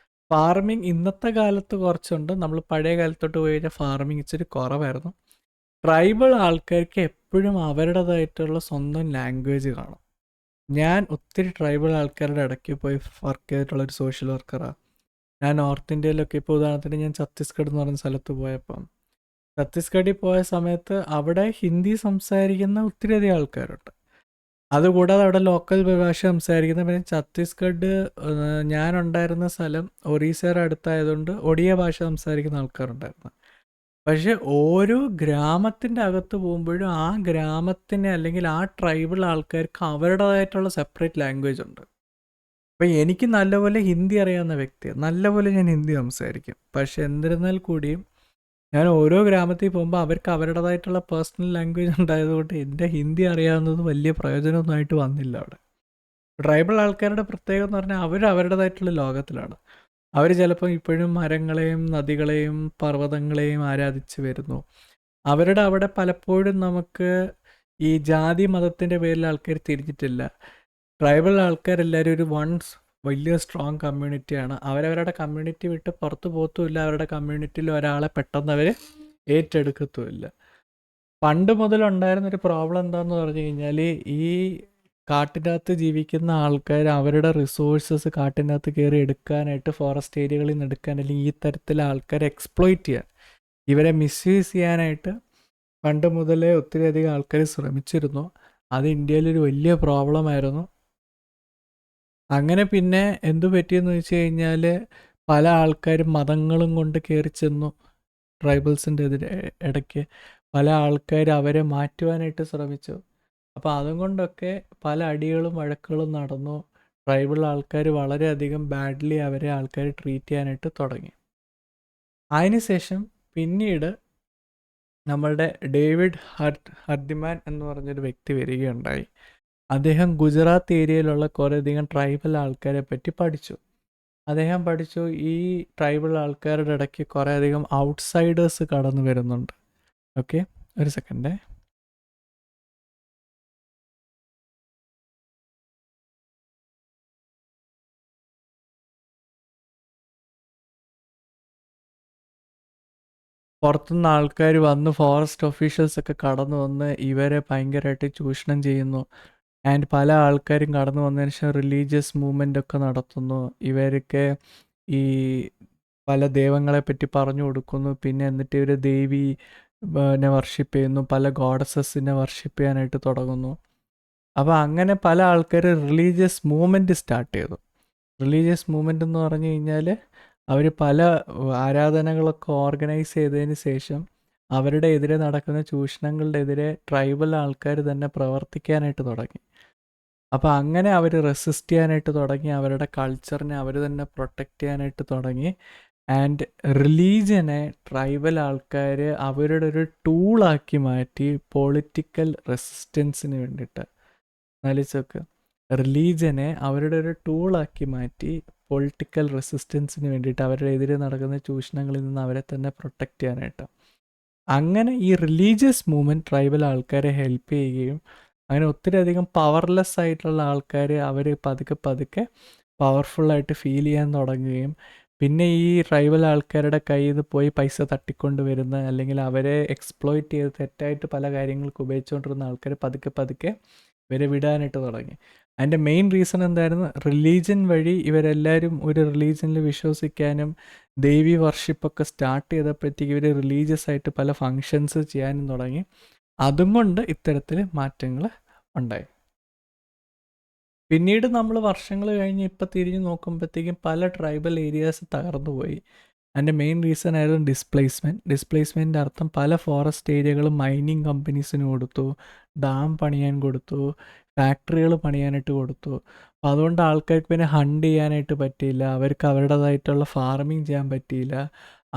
ഫാർമിങ് ഇന്നത്തെ കാലത്ത് കുറച്ചുണ്ട്, നമ്മൾ പഴയ കാലത്തോട്ട് പോയി കഴിഞ്ഞാൽ ഫാർമിങ് ഇച്ചിരി കുറവായിരുന്നു. ട്രൈബൽ ആൾക്കാർക്ക് എപ്പോഴും അവരുടേതായിട്ടുള്ള സ്വന്തം ലാംഗ്വേജ് കാണും. ഞാൻ ഒത്തിരി ട്രൈബൽ ആൾക്കാരുടെ ഇടയ്ക്ക് പോയി വർക്ക് ചെയ്തിട്ടുള്ളൊരു സോഷ്യൽ വർക്കറാണ്. ഞാൻ നോർത്ത് ഇന്ത്യയിലൊക്കെ, ഇപ്പോൾ ഉദാഹരണത്തിന് ഞാൻ ഛത്തീസ്ഗഡ് എന്ന് പറയുന്ന സ്ഥലത്ത് പോയപ്പം, ഛത്തീസ്ഗഡിൽ പോയ സമയത്ത് അവിടെ ഹിന്ദി സംസാരിക്കുന്ന ഒത്തിരിയധികം ആൾക്കാരുണ്ട്. അതുകൂടാതെ അവിടെ ലോക്കൽ ഭാഷ സംസാരിക്കുന്ന, പിന്നെ ഛത്തീസ്ഗഡ് ഞാനുണ്ടായിരുന്ന സ്ഥലം ഒറീസയുടെ അടുത്തായതുകൊണ്ട് ഒഡിയ ഭാഷ സംസാരിക്കുന്ന ആൾക്കാരുണ്ടായിരുന്നു. പക്ഷെ ഓരോ ഗ്രാമത്തിൻ്റെ അകത്ത് പോകുമ്പോഴും ആ ഗ്രാമത്തിന് അല്ലെങ്കിൽ ആ ട്രൈബൽ ആൾക്കാർക്ക് അവരുടേതായിട്ടുള്ള സെപ്പറേറ്റ് ലാംഗ്വേജ് ഉണ്ട്. അപ്പം എനിക്ക് നല്ലപോലെ ഹിന്ദി അറിയാവുന്ന വ്യക്തിയാണ്, നല്ലപോലെ ഞാൻ ഹിന്ദി സംസാരിക്കും. പക്ഷെ എന്നിരുന്നാൽ കൂടിയും ഞാൻ ഓരോ ഗ്രാമത്തിൽ പോകുമ്പോൾ അവർക്ക് അവരുടേതായിട്ടുള്ള പേഴ്സണൽ ലാംഗ്വേജ് ഉണ്ടായതുകൊണ്ട് എൻ്റെ ഹിന്ദി അറിയാവുന്നത് വലിയ പ്രയോജനമൊന്നുമായിട്ട് വന്നില്ല അവിടെ. ട്രൈബൽ ആൾക്കാരുടെ പ്രത്യേകത എന്ന് പറഞ്ഞാൽ അവർ അവരുടേതായിട്ടുള്ള ലോകത്തിലാണ്. അവർ ചിലപ്പോൾ ഇപ്പോഴും മരങ്ങളെയും നദികളെയും പർവ്വതങ്ങളെയും ആരാധിച്ച് വരുന്നു. അവരുടെ അവിടെ പലപ്പോഴും നമുക്ക് ഈ ജാതി മതത്തിൻ്റെ പേരിൽ ആൾക്കാർ തിരിഞ്ഞിട്ടില്ല. ട്രൈബൽ ആൾക്കാരെല്ലാവരും ഒരു വലിയ സ്ട്രോങ് കമ്മ്യൂണിറ്റിയാണ്. അവരവരുടെ കമ്മ്യൂണിറ്റി വിട്ട് പുറത്ത് പോകത്തുമില്ല. അവരുടെ കമ്മ്യൂണിറ്റിയിൽ ഒരാളെ പെട്ടെന്ന് അവർ ഏറ്റെടുക്കത്തുമില്ല. പണ്ട് മുതലുണ്ടായിരുന്നൊരു പ്രോബ്ലം എന്താണെന്ന് പറഞ്ഞു കഴിഞ്ഞാൽ, ഈ കാട്ടിനകത്ത് ജീവിക്കുന്ന ആൾക്കാർ അവരുടെ റിസോഴ്സസ് കാട്ടിനകത്ത് കയറി എടുക്കാനായിട്ട്, ഫോറസ്റ്റ് ഏരിയകളിൽ നിന്ന് എടുക്കാൻ, അല്ലെങ്കിൽ ഈ തരത്തിലെ ആൾക്കാരെ എക്സ്പ്ലോയിറ്റ് ചെയ്യാൻ, ഇവരെ മിസ്യൂസ് ചെയ്യാനായിട്ട് പണ്ട് മുതലേ ഒത്തിരിയധികം ആൾക്കാർ ശ്രമിച്ചിരുന്നു. അത് ഇന്ത്യയിലൊരു വലിയ പ്രോബ്ലം ആയിരുന്നു. അങ്ങനെ പിന്നെ എന്തു പറ്റിയെന്ന് വെച്ച് കഴിഞ്ഞാൽ, പല ആൾക്കാരും മതങ്ങളും കൊണ്ട് കയറി ചെന്നു ട്രൈബൽസിൻ്റെ ഇടയ്ക്ക്. പല ആൾക്കാർ അവരെ മാറ്റുവാനായിട്ട് ശ്രമിച്ചു. അപ്പോൾ അതുകൊണ്ടൊക്കെ പല അടികളും വഴക്കുകളും നടന്നു. ട്രൈബൽ ആൾക്കാർ വളരെയധികം ബാഡ്ലി അവരെ ആൾക്കാർ ട്രീറ്റ് ചെയ്യാനായിട്ട് തുടങ്ങി. അതിനുശേഷം പിന്നീട് നമ്മളുടെ ഡേവിഡ് ഹർദിമാൻ എന്ന് പറഞ്ഞൊരു വ്യക്തി വരികയുണ്ടായി. അദ്ദേഹം ഗുജറാത്ത് ഏരിയയിലുള്ള കുറേയധികം ട്രൈബൽ ആൾക്കാരെ പറ്റി പഠിച്ചു. അദ്ദേഹം പഠിച്ചു ഈ ട്രൈബൽ ആൾക്കാരുടെ ഇടയ്ക്ക് കുറേയധികം ഔട്ട്സൈഡേഴ്സ് കടന്നു വരുന്നുണ്ട്. ഓക്കെ, ഒരു സെക്കൻഡേ. പുറത്തുനിന്ന് ആൾക്കാർ വന്ന്, ഫോറസ്റ്റ് ഒഫീഷ്യൽസ് ഒക്കെ കടന്നു വന്ന് ഇവരെ ഭയങ്കരമായിട്ട് ചൂഷണം ചെയ്യുന്നു. ആൻഡ് പല ആൾക്കാരും കടന്നു വന്നതിന് ശേഷം റിലീജിയസ് മൂവ്മെൻ്റ് ഒക്കെ നടത്തുന്നു. ഇവർക്ക് ഈ പല ദൈവങ്ങളെ പറ്റി പറഞ്ഞു കൊടുക്കുന്നു. പിന്നെ എന്നിട്ട് ഇവർ ദേവിനെ വർഷിപ്പ് ചെയ്യുന്നു, പല ഗോഡസസിനെ വർഷിപ്പ് ചെയ്യാനായിട്ട് തുടങ്ങുന്നു. അപ്പോൾ അങ്ങനെ പല ആൾക്കാർ റിലീജിയസ് മൂവ്മെൻറ്റ് സ്റ്റാർട്ട് ചെയ്തു. റിലീജിയസ് മൂവ്മെൻ്റ് എന്ന് പറഞ്ഞു കഴിഞ്ഞാൽ അവർ പല ആരാധനകളൊക്കെ ഓർഗനൈസ് ചെയ്തതിന് ശേഷം അവരുടെ എതിരെ നടക്കുന്ന ചൂഷണങ്ങളുടെ എതിരെ ട്രൈബൽ ആൾക്കാർ തന്നെ പ്രവർത്തിക്കാനായിട്ട് തുടങ്ങി. അപ്പോൾ അങ്ങനെ അവർ റെസിസ്റ്റ് ചെയ്യാനായിട്ട് തുടങ്ങി. അവരുടെ കൾച്ചറിനെ അവർ തന്നെ പ്രൊട്ടക്റ്റ് ചെയ്യാനായിട്ട് തുടങ്ങി. ആൻഡ് റിലീജിയനെ ട്രൈബൽ ആൾക്കാർ അവരുടെ ഒരു ടൂളാക്കി മാറ്റി പൊളിറ്റിക്കൽ റെസിസ്റ്റൻസിന് വേണ്ടിയിട്ട്. ആലോചിച്ച് നോക്ക്, റിലീജിയനെ അവരുടെ ഒരു ടൂളാക്കി മാറ്റി പൊളിറ്റിക്കൽ റെസിസ്റ്റൻസിന് വേണ്ടിയിട്ട്, അവരുടെ എതിരെ നടക്കുന്ന ചൂഷണങ്ങളിൽ നിന്ന് അവരെ തന്നെ പ്രൊട്ടക്റ്റ് ചെയ്യാനായിട്ട്. അങ്ങനെ ഈ റിലീജിയസ് മൂവ്മെൻറ്റ് ട്രൈബൽ ആൾക്കാരെ ഹെൽപ്പ് ചെയ്യുകയും അങ്ങനെ ഒത്തിരി അധികം പവർലെസ് ആയിട്ടുള്ള ആൾക്കാർ അവർ പതുക്കെ പതുക്കെ പവർഫുള്ളായിട്ട് ഫീൽ ചെയ്യാൻ തുടങ്ങുകയും പിന്നെ ഈ ട്രൈബൽ ആൾക്കാരുടെ കയ്യിൽ നിന്ന് പോയി പൈസ തട്ടിക്കൊണ്ട് വരുന്ന അല്ലെങ്കിൽ അവരെ എക്സ്പ്ലോയിറ്റ് ചെയ്ത് തെറ്റായിട്ട് പല കാര്യങ്ങൾക്ക് ഉപയോഗിച്ചുകൊണ്ടിരുന്ന ആൾക്കാർ പതുക്കെ പതുക്കെ ഇവരെ വിടാനായിട്ട് തുടങ്ങി. അതിൻ്റെ മെയിൻ റീസൺ എന്തായിരുന്നു? റിലീജിയൻ വഴി ഇവരെല്ലാവരും ഒരു റിലീജിയനിൽ വിശ്വസിക്കാനും ദേവി വർഷിപ്പൊക്കെ സ്റ്റാർട്ട് ചെയ്തപ്പോഴത്തേക്ക് ഇവർ റിലീജിയസ് ആയിട്ട് പല ഫങ്ഷൻസ് ചെയ്യാനും തുടങ്ങി. അതും കൊണ്ട് ഇത്തരത്തിൽ മാറ്റങ്ങൾ ഉണ്ടായി. പിന്നീട് നമ്മൾ വർഷങ്ങൾ കഴിഞ്ഞ് ഇപ്പം തിരിഞ്ഞ് നോക്കുമ്പോഴത്തേക്കും പല ട്രൈബൽ ഏരിയാസ് തകർന്നു പോയി. അതിൻ്റെ മെയിൻ റീസൺ ആയിരുന്നു ഡിസ്പ്ലേസ്മെൻറ്റിൻ്റെ അർത്ഥം പല ഫോറസ്റ്റ് ഏരിയകളും മൈനിങ് കമ്പനീസിന് കൊടുത്തു, ഡാം പണിയാൻ കൊടുത്തു, ഫാക്ടറികൾ പണിയാനായിട്ട് കൊടുത്തു. അപ്പോൾ അതുകൊണ്ട് ആൾക്കാർക്ക് പിന്നെ ഹണ്ട് ചെയ്യാനായിട്ട് പറ്റിയില്ല, അവർക്ക് അവരുടേതായിട്ടുള്ള ഫാർമിങ് ചെയ്യാൻ പറ്റിയില്ല.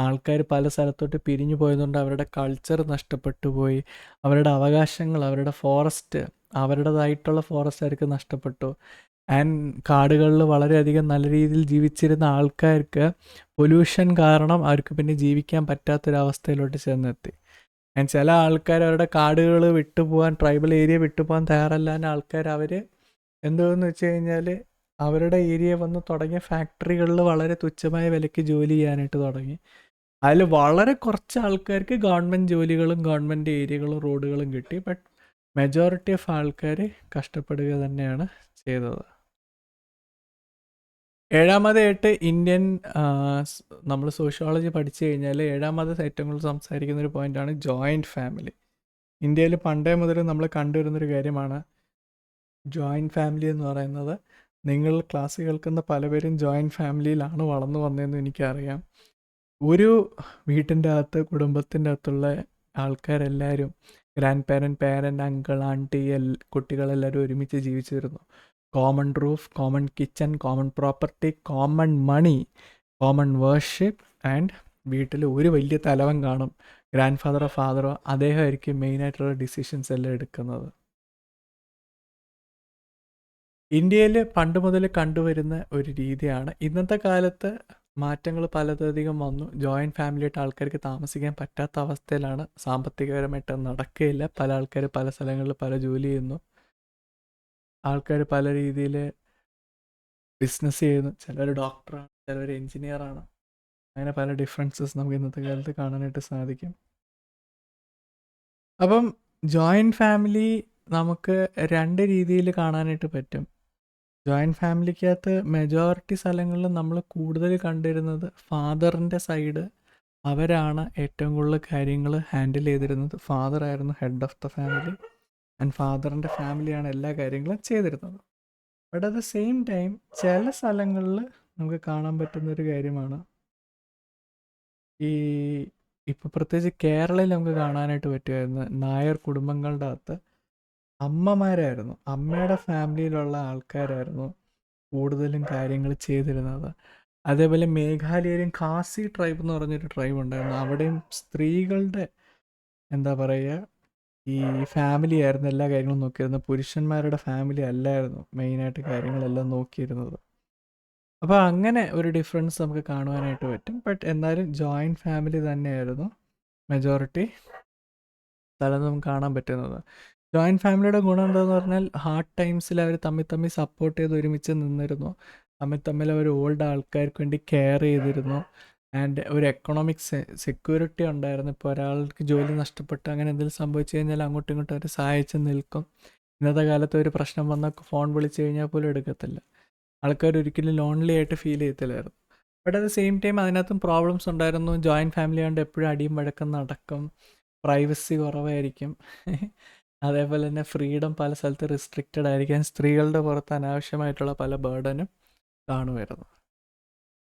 ആൾക്കാർ പല സ്ഥലത്തോട്ട് പിരിഞ്ഞു പോയതുകൊണ്ട് അവരുടെ കൾച്ചർ നഷ്ടപ്പെട്ടു പോയി, അവരുടെ അവകാശങ്ങൾ, അവരുടെ ഫോറസ്റ്റ്, അവരുടേതായിട്ടുള്ള ഫോറസ്റ്റ് അവർക്ക് നഷ്ടപ്പെട്ടു. ആൻഡ് കാടുകളിൽ വളരെയധികം നല്ല രീതിയിൽ ജീവിച്ചിരുന്ന ആൾക്കാർക്ക് പൊല്യൂഷൻ കാരണം അവർക്ക് പിന്നെ ജീവിക്കാൻ പറ്റാത്തൊരവസ്ഥയിലോട്ട് ചെന്നെത്തി. ആൻഡ് ചില ആൾക്കാർ അവരുടെ കാടുകൾ വിട്ടുപോകാൻ, ട്രൈബൽ ഏരിയ വിട്ടുപോകാൻ തയ്യാറല്ലാത്ത ആൾക്കാർ അവർ എന്തുവെന്ന് വെച്ച് കഴിഞ്ഞാൽ അവരുടെ ഏരിയ വന്ന് തുടങ്ങിയ ഫാക്ടറികളിൽ വളരെ തുച്ഛമായ വിലയ്ക്ക് ജോലി ചെയ്യാനായിട്ട് തുടങ്ങി. അതിൽ വളരെ കുറച്ച് ആൾക്കാർക്ക് ഗവൺമെൻറ് ജോലികളും ഗവൺമെൻറ് ഏരിയകളും റോഡുകളും കിട്ടി. ബട്ട് മെജോറിറ്റി ഓഫ് ആൾക്കാർ കഷ്ടപ്പെടുക തന്നെയാണ് ചെയ്തത്. ഏഴാമതായിട്ട് ഇന്ത്യൻ നമ്മൾ സോഷ്യോളജി പഠിച്ചു കഴിഞ്ഞാൽ ഏഴാമത് ഏറ്റവും കൂടുതൽ സംസാരിക്കുന്നൊരു പോയിൻ്റാണ് ജോയിൻറ്റ് ഫാമിലി. ഇന്ത്യയിൽ പണ്ടേ മുതൽ നമ്മൾ കണ്ടുവരുന്നൊരു കാര്യമാണ് ജോയിൻറ്റ് ഫാമിലി എന്ന് പറയുന്നത്. നിങ്ങൾ ക്ലാസ് കേൾക്കുന്ന പലവരും ജോയിൻറ്റ് ഫാമിലിയിലാണ് വളർന്നു വന്നതെന്ന് എനിക്കറിയാം. ഒരു വീട്ടിൻ്റെ അകത്ത്, കുടുംബത്തിൻ്റെ അകത്തുള്ള ആൾക്കാരെല്ലാവരും ഗ്രാൻഡ് പേരൻറ്റ്, അങ്കിൾ, ആൻറ്റി, കുട്ടികളെല്ലാവരും ഒരുമിച്ച് ജീവിച്ചിരുന്നു. Common roof, common kitchen, common property, common money, common worship and വീട്ടിൽ ഒരു വലിയ തലവൻ കാണും, ഗ്രാൻഡ് ഫാദറോ ഫാദറോ. അദ്ദേഹമായിരിക്കും മെയിനായിട്ടുള്ള ഡിസിഷൻസ് എല്ലാം എടുക്കുന്നത്. ഇന്ത്യയിൽ പണ്ട് മുതൽ കണ്ടുവരുന്ന ഒരു രീതിയാണ്. ഇന്നത്തെ കാലത്ത് മാറ്റങ്ങൾ പലതധികം വന്നു. ജോയിൻറ്റ് ഫാമിലിയായിട്ട് ആൾക്കാർക്ക് താമസിക്കാൻ പറ്റാത്ത അവസ്ഥയിലാണ്. സാമ്പത്തികപരമായിട്ട് നടക്കുകയില്ല. പല ആൾക്കാർ പല സ്ഥലങ്ങളിൽ പല ജോലി ചെയ്യുന്നു. ആൾക്കാർ പല രീതിയിൽ ബിസിനസ് ചെയ്യുന്നു. ചിലർ ഡോക്ടറാണ്, ചിലർ എൻജിനീയറാണ്. അങ്ങനെ പല ഡിഫറൻസസ് നമുക്ക് ഇന്നത്തെ കാലത്ത് കാണാനായിട്ട് സാധിക്കും. അപ്പം ജോയിൻറ്റ് ഫാമിലി നമുക്ക് രണ്ട് രീതിയിൽ കാണാനായിട്ട് പറ്റും. ജോയിൻറ്റ് ഫാമിലിക്കകത്ത് മെജോറിറ്റി സ്ഥലങ്ങളിൽ നമ്മൾ കൂടുതൽ കണ്ടിരുന്നത് ഫാദറിൻ്റെ സൈഡ്, അവരാണ് ഏറ്റവും കൂടുതൽ കാര്യങ്ങൾ ഹാൻഡിൽ ചെയ്തിരുന്നത്. ഫാദർ ആയിരുന്നു head of the family and ഫാദറിൻ്റെ ഫാമിലിയാണ് എല്ലാ കാര്യങ്ങളും ചെയ്തിരുന്നത്. But at the same time ചില സ്ഥലങ്ങളിൽ നമുക്ക് കാണാൻ പറ്റുന്നൊരു കാര്യമാണ് ഇപ്പോൾ പ്രത്യേകിച്ച് കേരളയിൽ നമുക്ക് കാണാനായിട്ട് പറ്റുമായിരുന്നു. നായർ കുടുംബങ്ങളുടെ അകത്ത് അമ്മമാരായിരുന്നു, അമ്മയുടെ ഫാമിലിയിലുള്ള ആൾക്കാരായിരുന്നു കൂടുതലും കാര്യങ്ങൾ ചെയ്തിരുന്നത്. അതേപോലെ മേഘാലയയിലും ഖാസി ട്രൈബ് എന്ന് പറഞ്ഞൊരു ട്രൈബ് ഉണ്ടായിരുന്നു. അവിടെയും സ്ത്രീകളുടെ എന്താ പറയുക, ഈ ഫാമിലി ആയിരുന്നു എല്ലാ കാര്യങ്ങളും നോക്കിയിരുന്നത്. പുരുഷന്മാരുടെ ഫാമിലി അല്ലായിരുന്നു മെയിനായിട്ട് കാര്യങ്ങളെല്ലാം നോക്കിയിരുന്നത്. അപ്പോൾ അങ്ങനെ ഒരു ഡിഫറൻസ് നമുക്ക് കാണുവാനായിട്ട് പറ്റും. ബട്ട് എന്നാലും ജോയിൻറ്റ് ഫാമിലി തന്നെയായിരുന്നു മെജോറിറ്റി സ്ഥലം നമുക്ക് കാണാൻ പറ്റുന്നത്. ജോയിൻറ്റ് ഫാമിലിയുടെ ഗുണം എന്താണെന്ന് പറഞ്ഞാൽ ഹാർഡ് ടൈംസിൽ അവർ തമ്മിൽ സപ്പോർട്ട് ചെയ്ത് ഒരുമിച്ച് നിന്നിരുന്നു. തമ്മിൽ അവർ ഓൾഡ് ആൾക്കാർക്ക് വേണ്ടി കെയർ ചെയ്തിരുന്നു. ആൻഡ് ഒരു എക്കണോമിക് സെക്യൂരിറ്റി ഉണ്ടായിരുന്നു. ഇപ്പോൾ ഒരാൾക്ക് ജോലി നഷ്ടപ്പെട്ട് അങ്ങനെ എന്തെങ്കിലും സംഭവിച്ചു കഴിഞ്ഞാൽ അങ്ങോട്ടും ഇങ്ങോട്ടും അവർ സഹായിച്ച് നിൽക്കും. ഇന്നത്തെ കാലത്ത് ഒരു പ്രശ്നം വന്നാൽ ഫോൺ വിളിച്ച് കഴിഞ്ഞാൽ പോലും എടുക്കത്തില്ല. ആൾക്കാർ ഒരിക്കലും ലോൺലി ആയിട്ട് ഫീൽ ചെയ്യത്തില്ലായിരുന്നു. But at the same time അതിനകത്തും പ്രോബ്ലംസ് ഉണ്ടായിരുന്നു. ജോയിൻറ്റ് ഫാമിലി ആയതുകൊണ്ട് എപ്പോഴും അടിയും വഴക്കം നടക്കും, പ്രൈവസി കുറവായിരിക്കും. അതേപോലെ തന്നെ ഫ്രീഡം പല സ്ഥലത്ത് റിസ്ട്രിക്റ്റഡ് ആയിരിക്കും. സ്ത്രീകളുടെ പുറത്ത് അനാവശ്യമായിട്ടുള്ള പല ബേർഡനും കാണുമായിരുന്നു.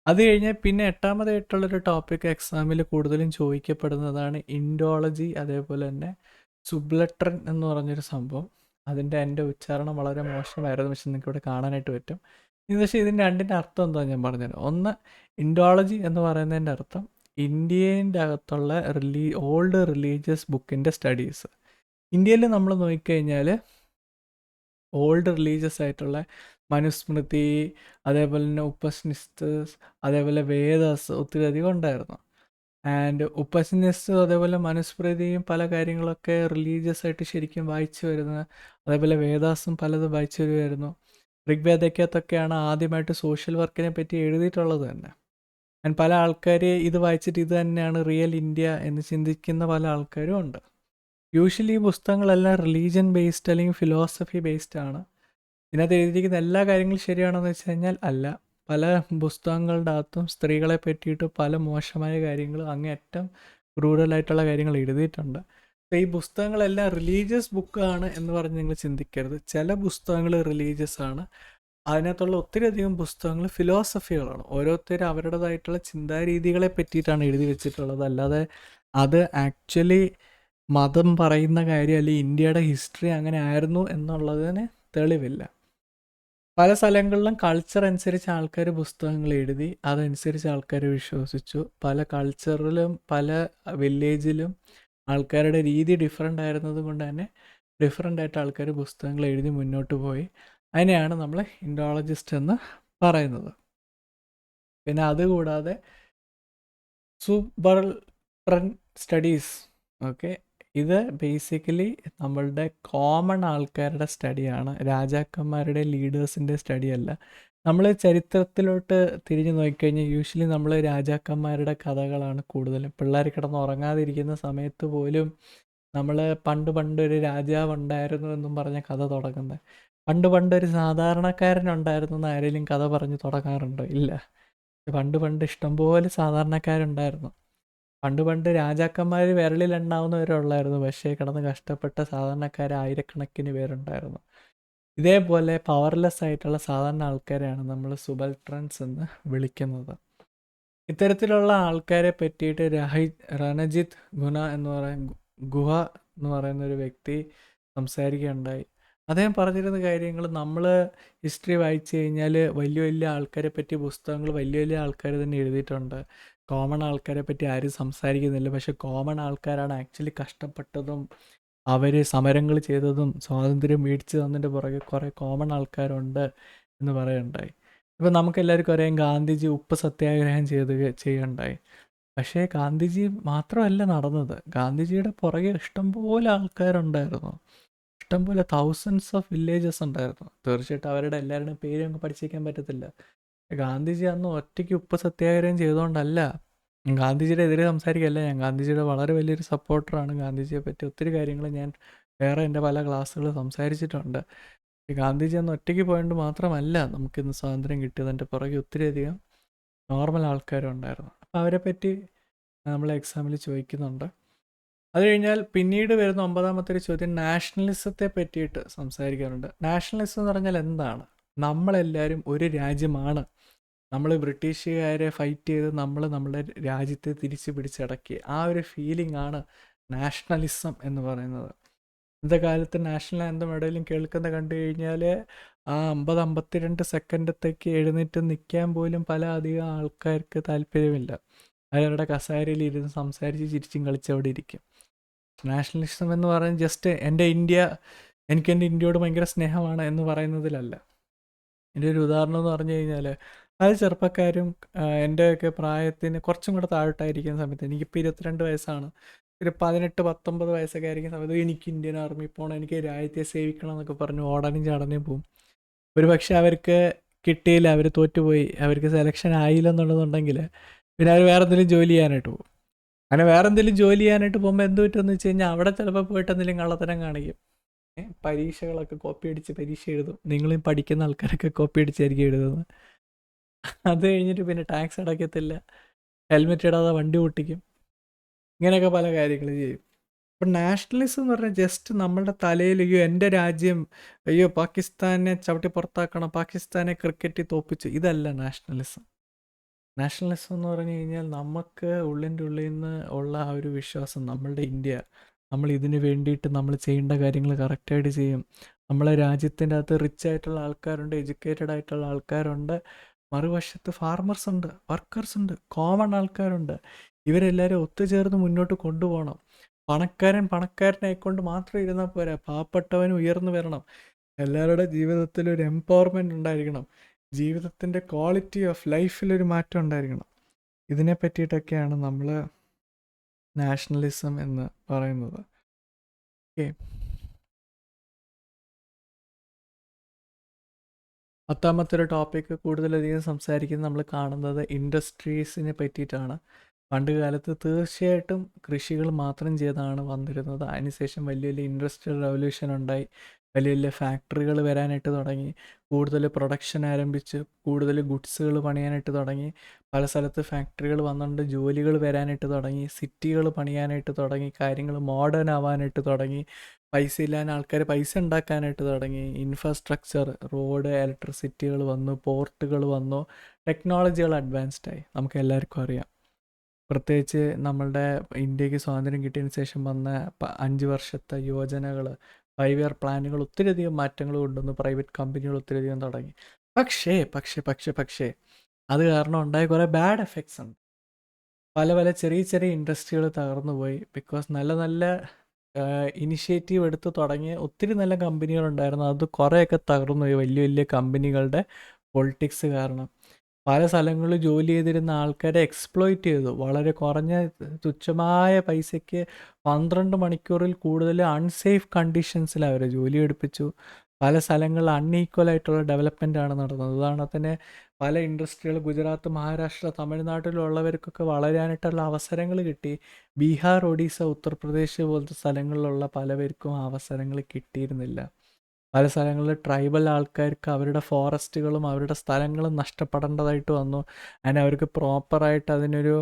അത് കഴിഞ്ഞ് പിന്നെ എട്ടാമതായിട്ടുള്ളൊരു ടോപ്പിക് എക്സാമിൽ കൂടുതലും ചോദിക്കപ്പെടുന്നതാണ് ഇൻഡോളജി, അതേപോലെ തന്നെ സുബ്ലട്രൻ എന്ന് പറഞ്ഞൊരു സംഭവം. എൻ്റെ ഉച്ചാരണം വളരെ മോശമായിരുന്നു, പക്ഷെ നിങ്ങൾക്ക് ഇവിടെ കാണാനായിട്ട് പറ്റും. പക്ഷേ ഇതിൻ്റെ രണ്ടിൻ്റെ അർത്ഥം എന്താണെന്ന് ഞാൻ പറഞ്ഞുതരാം. ഒന്ന്, ഇൻഡോളജി എന്ന് പറയുന്നതിൻ്റെ അർത്ഥം ഇന്ത്യൻ്റെ അകത്തുള്ള ഓൾഡ് റിലീജിയസ് ബുക്കിൻ്റെ സ്റ്റഡീസ്. ഇന്ത്യയിൽ നമ്മൾ നോക്കിക്കഴിഞ്ഞാൽ ഓൾഡ് റിലീജിയസ് ആയിട്ടുള്ള മനുസ്മൃതി, അതേപോലെ തന്നെ ഉപനിഷത്ത്, അതേപോലെ വേദാസ് ഒത്തിരി അധികം ഉണ്ടായിരുന്നു. ആൻഡ് ഉപനിഷത്ത് അതേപോലെ മനുസ്മൃതിയും പല കാര്യങ്ങളൊക്കെ റിലീജിയസ് ആയിട്ട് ശരിക്കും വായിച്ചു വരുന്നത്. അതേപോലെ വേദാസും പലതും വായിച്ചു വരുമായിരുന്നു. ഋഗ്വേദക്കകത്തൊക്കെയാണ് ആദ്യമായിട്ട് സോഷ്യൽ വർക്കിനെ പറ്റി എഴുതിയിട്ടുള്ളത് തന്നെ. ആൻഡ് പല ആൾക്കാർ ഇത് വായിച്ചിട്ട് ഇത് തന്നെയാണ് റിയൽ ഇന്ത്യ എന്ന് ചിന്തിക്കുന്ന പല ആൾക്കാരും ഉണ്ട്. യൂഷ്വലി ഈ പുസ്തകങ്ങളെല്ലാം റിലീജിയൻ ബേസ്ഡ് അല്ലെങ്കിൽ ഫിലോസഫി ബേസ്ഡ് ആണ്. ഇതിനകത്ത് എഴുതിയിരിക്കുന്ന എല്ലാ കാര്യങ്ങളും ശരിയാണെന്ന് വെച്ച് കഴിഞ്ഞാൽ അല്ല. പല പുസ്തകങ്ങളുടെ അകത്തും സ്ത്രീകളെ പറ്റിയിട്ട് പല മോശമായ കാര്യങ്ങൾ, അങ്ങേയറ്റം ക്രൂരലായിട്ടുള്ള കാര്യങ്ങൾ എഴുതിയിട്ടുണ്ട്. അപ്പോൾ ഈ പുസ്തകങ്ങളെല്ലാം റിലീജിയസ് ബുക്കാണ് എന്ന് പറഞ്ഞ് നിങ്ങൾ ചിന്തിക്കരുത്. ചില പുസ്തകങ്ങൾ റിലീജിയസ് ആണ്, അതിനകത്തുള്ള ഒത്തിരി അധികം പുസ്തകങ്ങൾ ഫിലോസഫികളാണ്. ഓരോരുത്തരും അവരുടേതായിട്ടുള്ള ചിന്താരീതികളെ പറ്റിയിട്ടാണ് എഴുതി വെച്ചിട്ടുള്ളത്. അല്ലാതെ അത് ആക്ച്വലി മതം പറയുന്ന കാര്യം അല്ലെങ്കിൽ ഇന്ത്യയുടെ ഹിസ്റ്ററി അങ്ങനെ ആയിരുന്നു എന്നുള്ളതിന് തെളിവില്ല. പല സ്ഥലങ്ങളിലും കൾച്ചർ അനുസരിച്ച് ആൾക്കാർ പുസ്തകങ്ങൾ എഴുതി, അതനുസരിച്ച് ആൾക്കാർ വിശ്വസിച്ചു. പല കൾച്ചറിലും പല വില്ലേജിലും ആൾക്കാരുടെ രീതി ഡിഫറെൻ്റ് ആയിരുന്നത് കൊണ്ട് തന്നെ ഡിഫറെൻ്റ് ആയിട്ട് ആൾക്കാർ പുസ്തകങ്ങൾ എഴുതി മുന്നോട്ട് പോയി. അതിനെയാണ് നമ്മൾ ഇൻഡോളജിസ്റ്റ് എന്ന് പറയുന്നത്. പിന്നെ അതുകൂടാതെ സൂബർട്രൻ സ്റ്റഡീസ്, ഓക്കെ, ഇത് ബേസിക്കലി നമ്മളുടെ കോമൺ ആൾക്കാരുടെ സ്റ്റഡിയാണ്, രാജാക്കന്മാരുടെ ലീഡേഴ്സിൻ്റെ സ്റ്റഡി അല്ല. നമ്മൾ ചരിത്രത്തിലോട്ട് തിരിഞ്ഞു നോക്കിക്കഴിഞ്ഞാൽ യൂഷ്വലി നമ്മൾ രാജാക്കന്മാരുടെ കഥകളാണ് കൂടുതലും. പിള്ളേർ കിടന്ന് ഉറങ്ങാതിരിക്കുന്ന സമയത്ത് പോലും നമ്മൾ പണ്ടൊരു രാജാവ് ഉണ്ടായിരുന്നു എന്നും പറഞ്ഞ കഥ തുടങ്ങുന്നത്. പണ്ടൊരു സാധാരണക്കാരനുണ്ടായിരുന്നു എന്ന് ആരെങ്കിലും കഥ പറഞ്ഞ് തുടങ്ങാറുണ്ടോ? ഇല്ല. പണ്ട് ഇഷ്ടംപോലെ സാധാരണക്കാരുണ്ടായിരുന്നു. പണ്ട് രാജാക്കന്മാർ വിരലിലെണ്ണാവുന്നവരെ ഉള്ളായിരുന്നു, പക്ഷേ കിടന്ന് കഷ്ടപ്പെട്ട സാധാരണക്കാർ ആയിരക്കണക്കിന് പേരുണ്ടായിരുന്നു. ഇതേപോലെ പവർലെസ് ആയിട്ടുള്ള സാധാരണ ആൾക്കാരെയാണ് നമ്മൾ സുബൽട്രൻസ് എന്ന് വിളിക്കുന്നത്. ഇത്തരത്തിലുള്ള ആൾക്കാരെ പറ്റിയിട്ട് രണജിത് ഗുഹ എന്ന് പറയുന്ന ഒരു വ്യക്തി സംസാരിക്കുകയുണ്ടായി. അദ്ദേഹം പറഞ്ഞിരുന്ന കാര്യങ്ങൾ, നമ്മൾ ഹിസ്റ്ററി വായിച്ചു കഴിഞ്ഞാൽ വലിയ വലിയ ആൾക്കാരെ പറ്റി പുസ്തകങ്ങൾ വലിയ ആൾക്കാർ തന്നെ എഴുതിയിട്ടുണ്ട്. കോമൺ ആൾക്കാരെ പറ്റി ആരും സംസാരിക്കുന്നില്ല. പക്ഷെ കോമൺ ആൾക്കാരാണ് ആക്ച്വലി കഷ്ടപ്പെട്ടതും അവർ സമരങ്ങൾ ചെയ്തതും സ്വാതന്ത്ര്യം മേടിച്ചു തന്നതിൻ്റെ പുറകെ കുറേ കോമൺ ആൾക്കാരുണ്ട് എന്ന് പറയുണ്ടായി. ഇപ്പം നമുക്കെല്ലാവർക്കും അറിയാം, ഗാന്ധിജി ഉപ്പ് സത്യാഗ്രഹം ചെയ്യുകയുണ്ടായി. പക്ഷേ ഗാന്ധിജി മാത്രമല്ല നടന്നത്, ഗാന്ധിജിയുടെ പുറകെ ഇഷ്ടംപോലെ ആൾക്കാരുണ്ടായിരുന്നു. ഇഷ്ടംപോലെ തൗസൻഡ്സ് ഓഫ് വില്ലേജസ് ഉണ്ടായിരുന്നു. തീർച്ചയായിട്ടും അവരുടെ എല്ലാവരുടെയും പേര് നമുക്ക് പഠിച്ചിരിക്കാൻ പറ്റത്തില്ല. ഗാന്ധിജി അന്ന് ഒറ്റയ്ക്ക് ഉപ്പ് സത്യാഗ്രഹം ചെയ്തുകൊണ്ടല്ല. ഗാന്ധിജിയുടെ എതിരെ സംസാരിക്കുകയല്ല ഞാൻ, ഗാന്ധിജിയുടെ വളരെ വലിയൊരു സപ്പോർട്ടറാണ്. ഗാന്ധിജിയെ പറ്റി ഒത്തിരി കാര്യങ്ങൾ ഞാൻ വേറെ എൻ്റെ പല ക്ലാസ്സുകൾ സംസാരിച്ചിട്ടുണ്ട്. ഗാന്ധിജി അന്ന് ഒറ്റയ്ക്ക് പോയത് മാത്രമല്ല നമുക്കിന്ന് സ്വാതന്ത്ര്യം കിട്ടിയത്. എൻ്റെ പുറകെ ഒത്തിരി അധികം നോർമൽ ആൾക്കാരുണ്ടായിരുന്നു. അപ്പോൾ അവരെ പറ്റി നമ്മൾ എക്സാമിൽ ചോദിക്കുന്നുണ്ട്. അത് കഴിഞ്ഞാൽ പിന്നീട് വരുന്ന 9ാമത്തെ ഒരു ചോദ്യം നാഷണലിസത്തെ പറ്റിയിട്ട് സംസാരിക്കാറുണ്ട്. നാഷണലിസം എന്ന് പറഞ്ഞാൽ എന്താണ്? നമ്മളെല്ലാവരും ഒരു രാജ്യമാണ്. നമ്മൾ ബ്രിട്ടീഷുകാരെ ഫൈറ്റ് ചെയ്ത് നമ്മുടെ രാജ്യത്തെ തിരിച്ച് പിടിച്ചടക്കി. ആ ഒരു ഫീലിംഗ് ആണ് നാഷണലിസം എന്ന് പറയുന്നത്. ഇന്നത്തെ കാലത്ത് നാഷണൽ ആന്തം എവിടെയെങ്കിലും കേൾക്കുന്ന കണ്ടു കഴിഞ്ഞാൽ ആ 50-52 സെക്കൻഡത്തേക്ക് എഴുന്നേറ്റ് നിൽക്കാൻ പോലും പല അധികം ആൾക്കാർക്ക് താല്പര്യമില്ല. അവരവരുടെ കസേരയിൽ ഇരുന്ന് സംസാരിച്ച് ചിരിച്ചും കളിച്ചവിടെ ഇരിക്കും. നാഷണലിസം എന്ന് പറയുന്നത് ജസ്റ്റ് എൻ്റെ ഇന്ത്യയോട് ഭയങ്കര സ്നേഹമാണ് എന്ന് പറയുന്നതിലല്ല. എൻ്റെ ഒരു ഉദാഹരണം എന്ന് പറഞ്ഞു കഴിഞ്ഞാൽ, അത് ചെറുപ്പക്കാരും എൻ്റെയൊക്കെ പ്രായത്തിന് കുറച്ചും കൂടെ താഴോട്ടായിരിക്കുന്ന സമയത്ത്, എനിക്കിപ്പോൾ 22 വയസ്സാണ്, ഒരു 18-19 വയസ്സൊക്കെ ആയിരിക്കുന്ന സമയത്ത് എനിക്ക് ഇന്ത്യൻ ആർമി പോകണം, എനിക്ക് രാജ്യത്തെ സേവിക്കണം എന്നൊക്കെ പറഞ്ഞ് ഓടാനും ചാടാനും പോകും. ഒരു പക്ഷേ അവർക്ക് കിട്ടിയില്ല, അവർ തോറ്റുപോയി, അവർക്ക് സെലക്ഷൻ ആയില്ലെന്നുള്ളതുണ്ടെങ്കിൽ പിന്നെ അവർ വേറെ എന്തെങ്കിലും ജോലി ചെയ്യാനായിട്ട് പോകും. അങ്ങനെ വേറെ എന്തെങ്കിലും ജോലി ചെയ്യാനായിട്ട് പോകുമ്പോൾ എന്ത് പറ്റുമെന്ന് വെച്ച് കഴിഞ്ഞാൽ അവിടെ ചിലപ്പോൾ പോയിട്ട് എന്തെങ്കിലും കള്ളത്തരം കാണിക്കും. പരീക്ഷകളൊക്കെ കോപ്പി അടിച്ച് പരീക്ഷ എഴുതും. നിങ്ങളും പഠിക്കുന്ന ആൾക്കാരൊക്കെ കോപ്പി അടിച്ചായിരിക്കും എഴുതുന്നത്. അത് കഴിഞ്ഞിട്ട് പിന്നെ ടാക്സ് അടയ്ക്കത്തില്ല, ഹെൽമെറ്റ് ഇടാതെ വണ്ടി ഓട്ടിക്കും, ഇങ്ങനെയൊക്കെ പല കാര്യങ്ങൾ ചെയ്യും. അപ്പം നാഷണലിസം എന്ന് പറഞ്ഞാൽ ജസ്റ്റ് നമ്മളുടെ തലയിൽ അയ്യോ എൻ്റെ രാജ്യം, അയ്യോ പാകിസ്ഥാനെ ചവിട്ടി പുറത്താക്കണം, പാകിസ്ഥാനെ ക്രിക്കറ്റിൽ തോപ്പിച്ചു, ഇതല്ല നാഷണലിസം. നാഷണലിസം എന്ന് പറഞ്ഞു കഴിഞ്ഞാൽ നമുക്ക് ഉള്ളിൻ്റെ ഉള്ളിൽ നിന്ന് ഉള്ള ആ ഒരു വിശ്വാസം, നമ്മളുടെ ഇന്ത്യ, നമ്മൾ ഇതിന് വേണ്ടിയിട്ട് നമ്മൾ ചെയ്യേണ്ട കാര്യങ്ങൾ കറക്റ്റായിട്ട് ചെയ്യും. നമ്മളെ രാജ്യത്തിൻ്റെ അകത്ത് റിച്ച് ആയിട്ടുള്ള ആൾക്കാരുണ്ട്, എഡ്യൂക്കേറ്റഡ് ആയിട്ടുള്ള ആൾക്കാരുണ്ട്, മറുവശത്ത് ഫാർമേഴ്സ് ഉണ്ട്, വർക്കേഴ്സ് ഉണ്ട്, കോമൺ ആൾക്കാരുണ്ട്. ഇവരെല്ലാവരും ഒത്തുചേർന്ന് മുന്നോട്ട് കൊണ്ടുപോകണം. പണക്കാരനായിക്കൊണ്ട് മാത്രം ഇരുന്നാൽ പോരാ, പാവപ്പെട്ടവനും ഉയർന്നു വരണം. എല്ലാവരുടെ ജീവിതത്തിൽ ഒരു എംപവർമെൻ്റ് ഉണ്ടായിരിക്കണം, ജീവിതത്തിൻ്റെ ക്വാളിറ്റി ഓഫ് ലൈഫിലൊരു മാറ്റം ഉണ്ടായിരിക്കണം. ഇതിനെ പറ്റിയിട്ടൊക്കെയാണ് നമ്മൾ നാഷണലിസം എന്ന് പറയുന്നത്. ഓക്കെ, 10ാമത്തെ ഒരു ടോപ്പിക്ക് കൂടുതലധികം സംസാരിക്കുന്നത് നമ്മൾ കാണുന്നത് ഇൻഡസ്ട്രീസിനെ പറ്റിയിട്ടാണ്. പണ്ട് കാലത്ത് തീർച്ചയായിട്ടും കൃഷികൾ മാത്രം ചെയ്താണ് വന്നിരുന്നത്. അതിനുശേഷം വലിയ വലിയ ഇൻഡസ്ട്രിയൽ റവല്യൂഷൻ ഉണ്ടായി, വലിയ വലിയ ഫാക്ടറികൾ വരാനായിട്ട് തുടങ്ങി, കൂടുതൽ പ്രൊഡക്ഷൻ ആരംഭിച്ച്, കൂടുതൽ ഗുഡ്സുകൾ പണിയാനായിട്ട് തുടങ്ങി, പല സ്ഥലത്ത് ഫാക്ടറികൾ വന്നുകൊണ്ട് ജോലികൾ വരാനായിട്ട് തുടങ്ങി, സിറ്റികൾ പണിയാനായിട്ട് തുടങ്ങി, കാര്യങ്ങൾ മോഡേൺ ആവാനായിട്ട് തുടങ്ങി, പൈസ ഇല്ലാൻ ആൾക്കാർ പൈസ ഉണ്ടാക്കാനായിട്ട് തുടങ്ങി, ഇൻഫ്രാസ്ട്രക്ചർ, റോഡ്, ഇലക്ട്രിസിറ്റികൾ വന്നു, പോർട്ടുകൾ വന്നു, ടെക്നോളജികൾ അഡ്വാൻസ്ഡായി. നമുക്ക് എല്ലാവർക്കും അറിയാം. പ്രത്യേകിച്ച് നമ്മളുടെ ഇന്ത്യക്ക് സ്വാതന്ത്ര്യം കിട്ടിയതിന് ശേഷം വന്ന 5 വർഷത്തെ യോജനകൾ, 5 ഇയർ പ്ലാനുകൾ ഒത്തിരിയധികം മാറ്റങ്ങൾ കൊണ്ടുവന്നു, പ്രൈവറ്റ് കമ്പനികൾ ഒത്തിരിയധികം തുടങ്ങി. പക്ഷേ അത് കാരണം ഉണ്ടായ കുറേ ബാഡ് എഫക്ട്സ് ഉണ്ട്. പല ചെറിയ ചെറിയ ഇൻഡസ്ട്രികൾ തകർന്നു പോയി. ബിക്കോസ് നല്ല നല്ല ഇനിഷ്യേറ്റീവ് എടുത്ത് തുടങ്ങിയ ഒത്തിരി നല്ല കമ്പനികളുണ്ടായിരുന്നു, അത് കുറേയൊക്കെ തകർന്നു പോയി വലിയ വലിയ കമ്പനികളുടെ പൊളിറ്റിക്സ് കാരണം. പല സ്ഥലങ്ങളിൽ ജോലി ചെയ്തിരുന്ന ആൾക്കാരെ എക്സ്പ്ലോയിറ്റ് ചെയ്തു. വളരെ കുറഞ്ഞ തുച്ഛമായ പൈസയ്ക്ക് 12 മണിക്കൂറിൽ കൂടുതൽ അൺസേഫ് കണ്ടീഷൻസിൽ അവരെ ജോലി എടുപ്പിച്ചു. പല സ്ഥലങ്ങളിൽ അൺഈക്വൽ ആയിട്ടുള്ള ഡെവലപ്മെൻ്റാണ് നടന്നത്. അതാണ് തന്നെ പല ഇൻഡസ്ട്രികൾ ഗുജറാത്ത്, മഹാരാഷ്ട്ര, തമിഴ്നാട്ടിലുള്ളവർക്കൊക്കെ വളരാനായിട്ടുള്ള അവസരങ്ങൾ കിട്ടി. ബീഹാർ, ഒഡീസ, ഉത്തർപ്രദേശ് പോലത്തെ സ്ഥലങ്ങളിലുള്ള പലവർക്കും അവസരങ്ങൾ കിട്ടിയിരുന്നില്ല. പല സ്ഥലങ്ങളിൽ ട്രൈബൽ ആൾക്കാർക്ക് അവരുടെ ഫോറസ്റ്റുകളും അവരുടെ സ്ഥലങ്ങളും നഷ്ടപ്പെടേണ്ടതായിട്ട് വന്നു. അതിന് അവർക്ക് പ്രോപ്പറായിട്ട് അതിനൊരു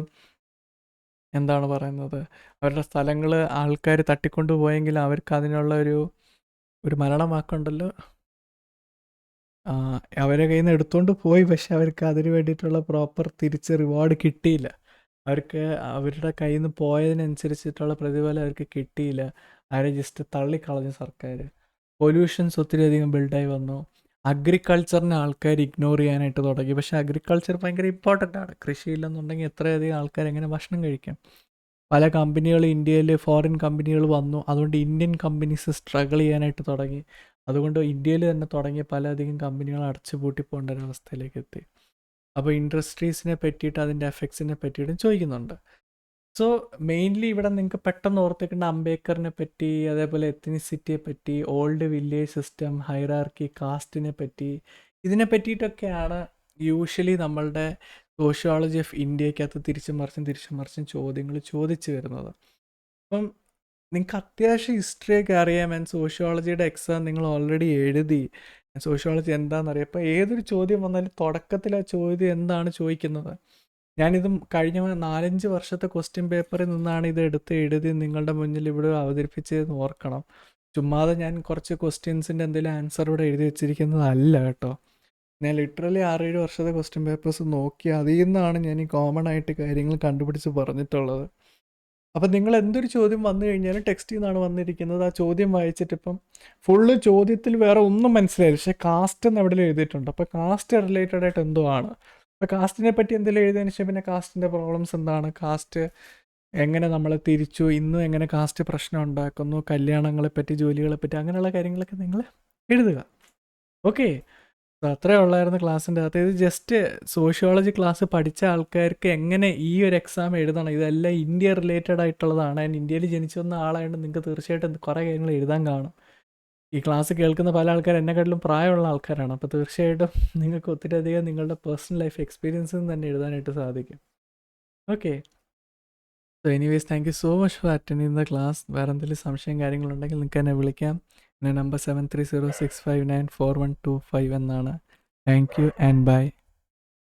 എന്താണ് പറയുന്നത്, അവരുടെ സ്ഥലങ്ങൾ ആൾക്കാർ തട്ടിക്കൊണ്ടു പോയെങ്കിൽ അവർക്ക് അതിനുള്ള ഒരു മരണമാക്കുണ്ടല്ലോ, അവരെ കയ്യിൽ നിന്ന് എടുത്തുകൊണ്ട് പോയി, പക്ഷെ അവർക്ക് അതിന് വേണ്ടിയിട്ടുള്ള പ്രോപ്പർ തിരിച്ച് റിവാർഡ് കിട്ടിയില്ല. അവർക്ക് അവരുടെ കയ്യിൽ നിന്ന് പോയതിനനുസരിച്ചിട്ടുള്ള പ്രതിഫലം അവർക്ക് കിട്ടിയില്ല. അവരെ ജസ്റ്റ് തള്ളിക്കളഞ്ഞു സർക്കാർ. പൊല്യൂഷൻസ് ഒത്തിരിയധികം ബിൽഡായി വന്നു. അഗ്രികൾച്ചറിനെ ആൾക്കാർ ഇഗ്നോർ ചെയ്യാനായിട്ട് തുടങ്ങി. പക്ഷേ അഗ്രികൾച്ചർ ഭയങ്കര ഇമ്പോർട്ടൻ്റ് ആണ്. കൃഷിയില്ലെന്നുണ്ടെങ്കിൽ എത്രയധികം ആൾക്കാർ എങ്ങനെ ഭക്ഷണം കഴിക്കാം. പല കമ്പനികൾ ഇന്ത്യയിൽ, ഫോറിൻ കമ്പനികൾ വന്നു. അതുകൊണ്ട് ഇന്ത്യൻ കമ്പനീസ് സ്ട്രഗിൾ ചെയ്യാനായിട്ട് തുടങ്ങി. അതുകൊണ്ട് ഇന്ത്യയിൽ തന്നെ തുടങ്ങിയ പലധികം കമ്പനികൾ അടച്ചുപൂട്ടി പോകേണ്ട ഒരവസ്ഥയിലേക്ക് എത്തി. അപ്പോൾ ഇൻഡസ്ട്രീസിനെ പറ്റിയിട്ട് അതിൻ്റെ എഫക്ട്സിനെ പറ്റിയിട്ടും ചോദിക്കുന്നുണ്ട്. സോ മെയിൻലി ഇവിടെ നിങ്ങൾക്ക് പെട്ടെന്ന് ഓർത്തേക്കേണ്ട അംബേദ്കറിനെ പറ്റി, അതേപോലെ എത്നിസിറ്റിയെ പറ്റി, ഓൾഡ് വില്ലേജ് സിസ്റ്റം, ഹൈറാർക്കി, കാസ്റ്റിനെ പറ്റി, ഇതിനെ പറ്റിയിട്ടൊക്കെയാണ് യൂഷ്വലി നമ്മളുടെ സോഷ്യോളജി ഓഫ് ഇന്ത്യക്കകത്ത് തിരിച്ചും മറിച്ചും ചോദ്യങ്ങൾ ചോദിച്ചു വരുന്നത്. അപ്പം നിങ്ങൾക്ക് അത്യാവശ്യം ഹിസ്റ്ററിയൊക്കെ അറിയാം. ആൻഡ് സോഷ്യോളജിയുടെ എക്സാം നിങ്ങൾ ഓൾറെഡി എഴുതി. സോഷ്യോളജി എന്താണെന്നറിയാം. അപ്പോൾ ഏതൊരു ചോദ്യം വന്നാലും തുടക്കത്തിൽ ആ ചോദ്യം എന്താണ് ചോദിക്കുന്നത്. ഞാനിതും കഴിഞ്ഞ 4-5 വർഷത്തെ ക്വസ്റ്റ്യൻ പേപ്പറിൽ നിന്നാണ് ഇത് എടുത്ത് എഴുതി നിങ്ങളുടെ മുന്നിൽ ഇവിടെ അവതരിപ്പിച്ചതെന്ന് ഓർക്കണം. ചുമ്മാതെ ഞാൻ കുറച്ച് ക്വസ്റ്റ്യൻസിൻ്റെ എന്തെങ്കിലും ആൻസർ ഇവിടെ എഴുതി വെച്ചിരിക്കുന്നതല്ല കേട്ടോ. ഞാൻ ലിറ്ററലി 6-7 വർഷത്തെ ക്വസ്റ്റ്യൻ പേപ്പേഴ്സ് നോക്കി അതിൽ നിന്നാണ് ഞാൻ ഈ കോമൺ ആയിട്ട് കാര്യങ്ങൾ കണ്ടുപിടിച്ച് പറഞ്ഞിട്ടുള്ളത്. അപ്പം നിങ്ങൾ എന്തൊരു ചോദ്യം വന്നു കഴിഞ്ഞാലും ടെക്സ്റ്റിൽ നിന്നാണ് വന്നിരിക്കുന്നത്. ആ ചോദ്യം വായിച്ചിട്ടിപ്പം ഫുള്ള് ചോദ്യത്തിൽ വേറെ ഒന്നും മനസ്സിലായില്ല, പക്ഷേ കാസ്റ്റ് എന്ന് എവിടെ എഴുതിയിട്ടുണ്ട്. അപ്പോൾ കാസ്റ്റ് റിലേറ്റഡ് ആയിട്ട് എന്തോ ആണ്. അപ്പോൾ കാസ്റ്റിനെ പറ്റി എന്തെങ്കിലും എഴുതിയതിന് ശേഷം പിന്നെ കാസ്റ്റിൻ്റെ പ്രോബ്ലംസ് എന്താണ്, കാസ്റ്റ് എങ്ങനെ നമ്മൾ തിരിച്ചു, ഇന്നും എങ്ങനെ കാസ്റ്റ് പ്രശ്നം ഉണ്ടാക്കുന്നു, കല്യാണങ്ങളെപ്പറ്റി, ജോലികളെപ്പറ്റി, അങ്ങനെയുള്ള കാര്യങ്ങളൊക്കെ നിങ്ങൾ എഴുതുക. ഓക്കെ, അത്രേ ഉള്ളായിരുന്നു ക്ലാസ്സിൻ്റെ അകത്ത്. ഇത് ജസ്റ്റ് സോഷ്യോളജി ക്ലാസ് പഠിച്ച ആൾക്കാർക്ക് എങ്ങനെ ഈ ഒരു എക്സാം എഴുതണം, ഇതെല്ലാം ഇന്ത്യ റിലേറ്റഡ് ആയിട്ടുള്ളതാണ്. ആൻഡ് ഇന്ത്യയിൽ ജനിച്ചു വന്ന ആളായതുകൊണ്ട് നിങ്ങൾക്ക് തീർച്ചയായിട്ടും കുറേ കാര്യങ്ങൾ എഴുതാൻ കാണും. ഈ ക്ലാസ് കേൾക്കുന്ന പല ആൾക്കാർ എന്നെക്കാട്ടിലും പ്രായമുള്ള ആൾക്കാരാണ്. അപ്പോൾ തീർച്ചയായിട്ടും നിങ്ങൾക്ക് ഒത്തിരിയധികം നിങ്ങളുടെ പേഴ്സണൽ ലൈഫ് എക്സ്പീരിയൻസിൽ തന്നെ എഴുതാനായിട്ട് സാധിക്കും. Okay, so anyways thank you so much for attending the class. വേറെ എന്തെങ്കിലും സംശയം കാര്യങ്ങളുണ്ടെങ്കിൽ നിങ്ങൾക്ക് എന്നെ വിളിക്കാം. എൻ്റെ നമ്പർ 7306594125 എന്നാണ്. Thank you and by.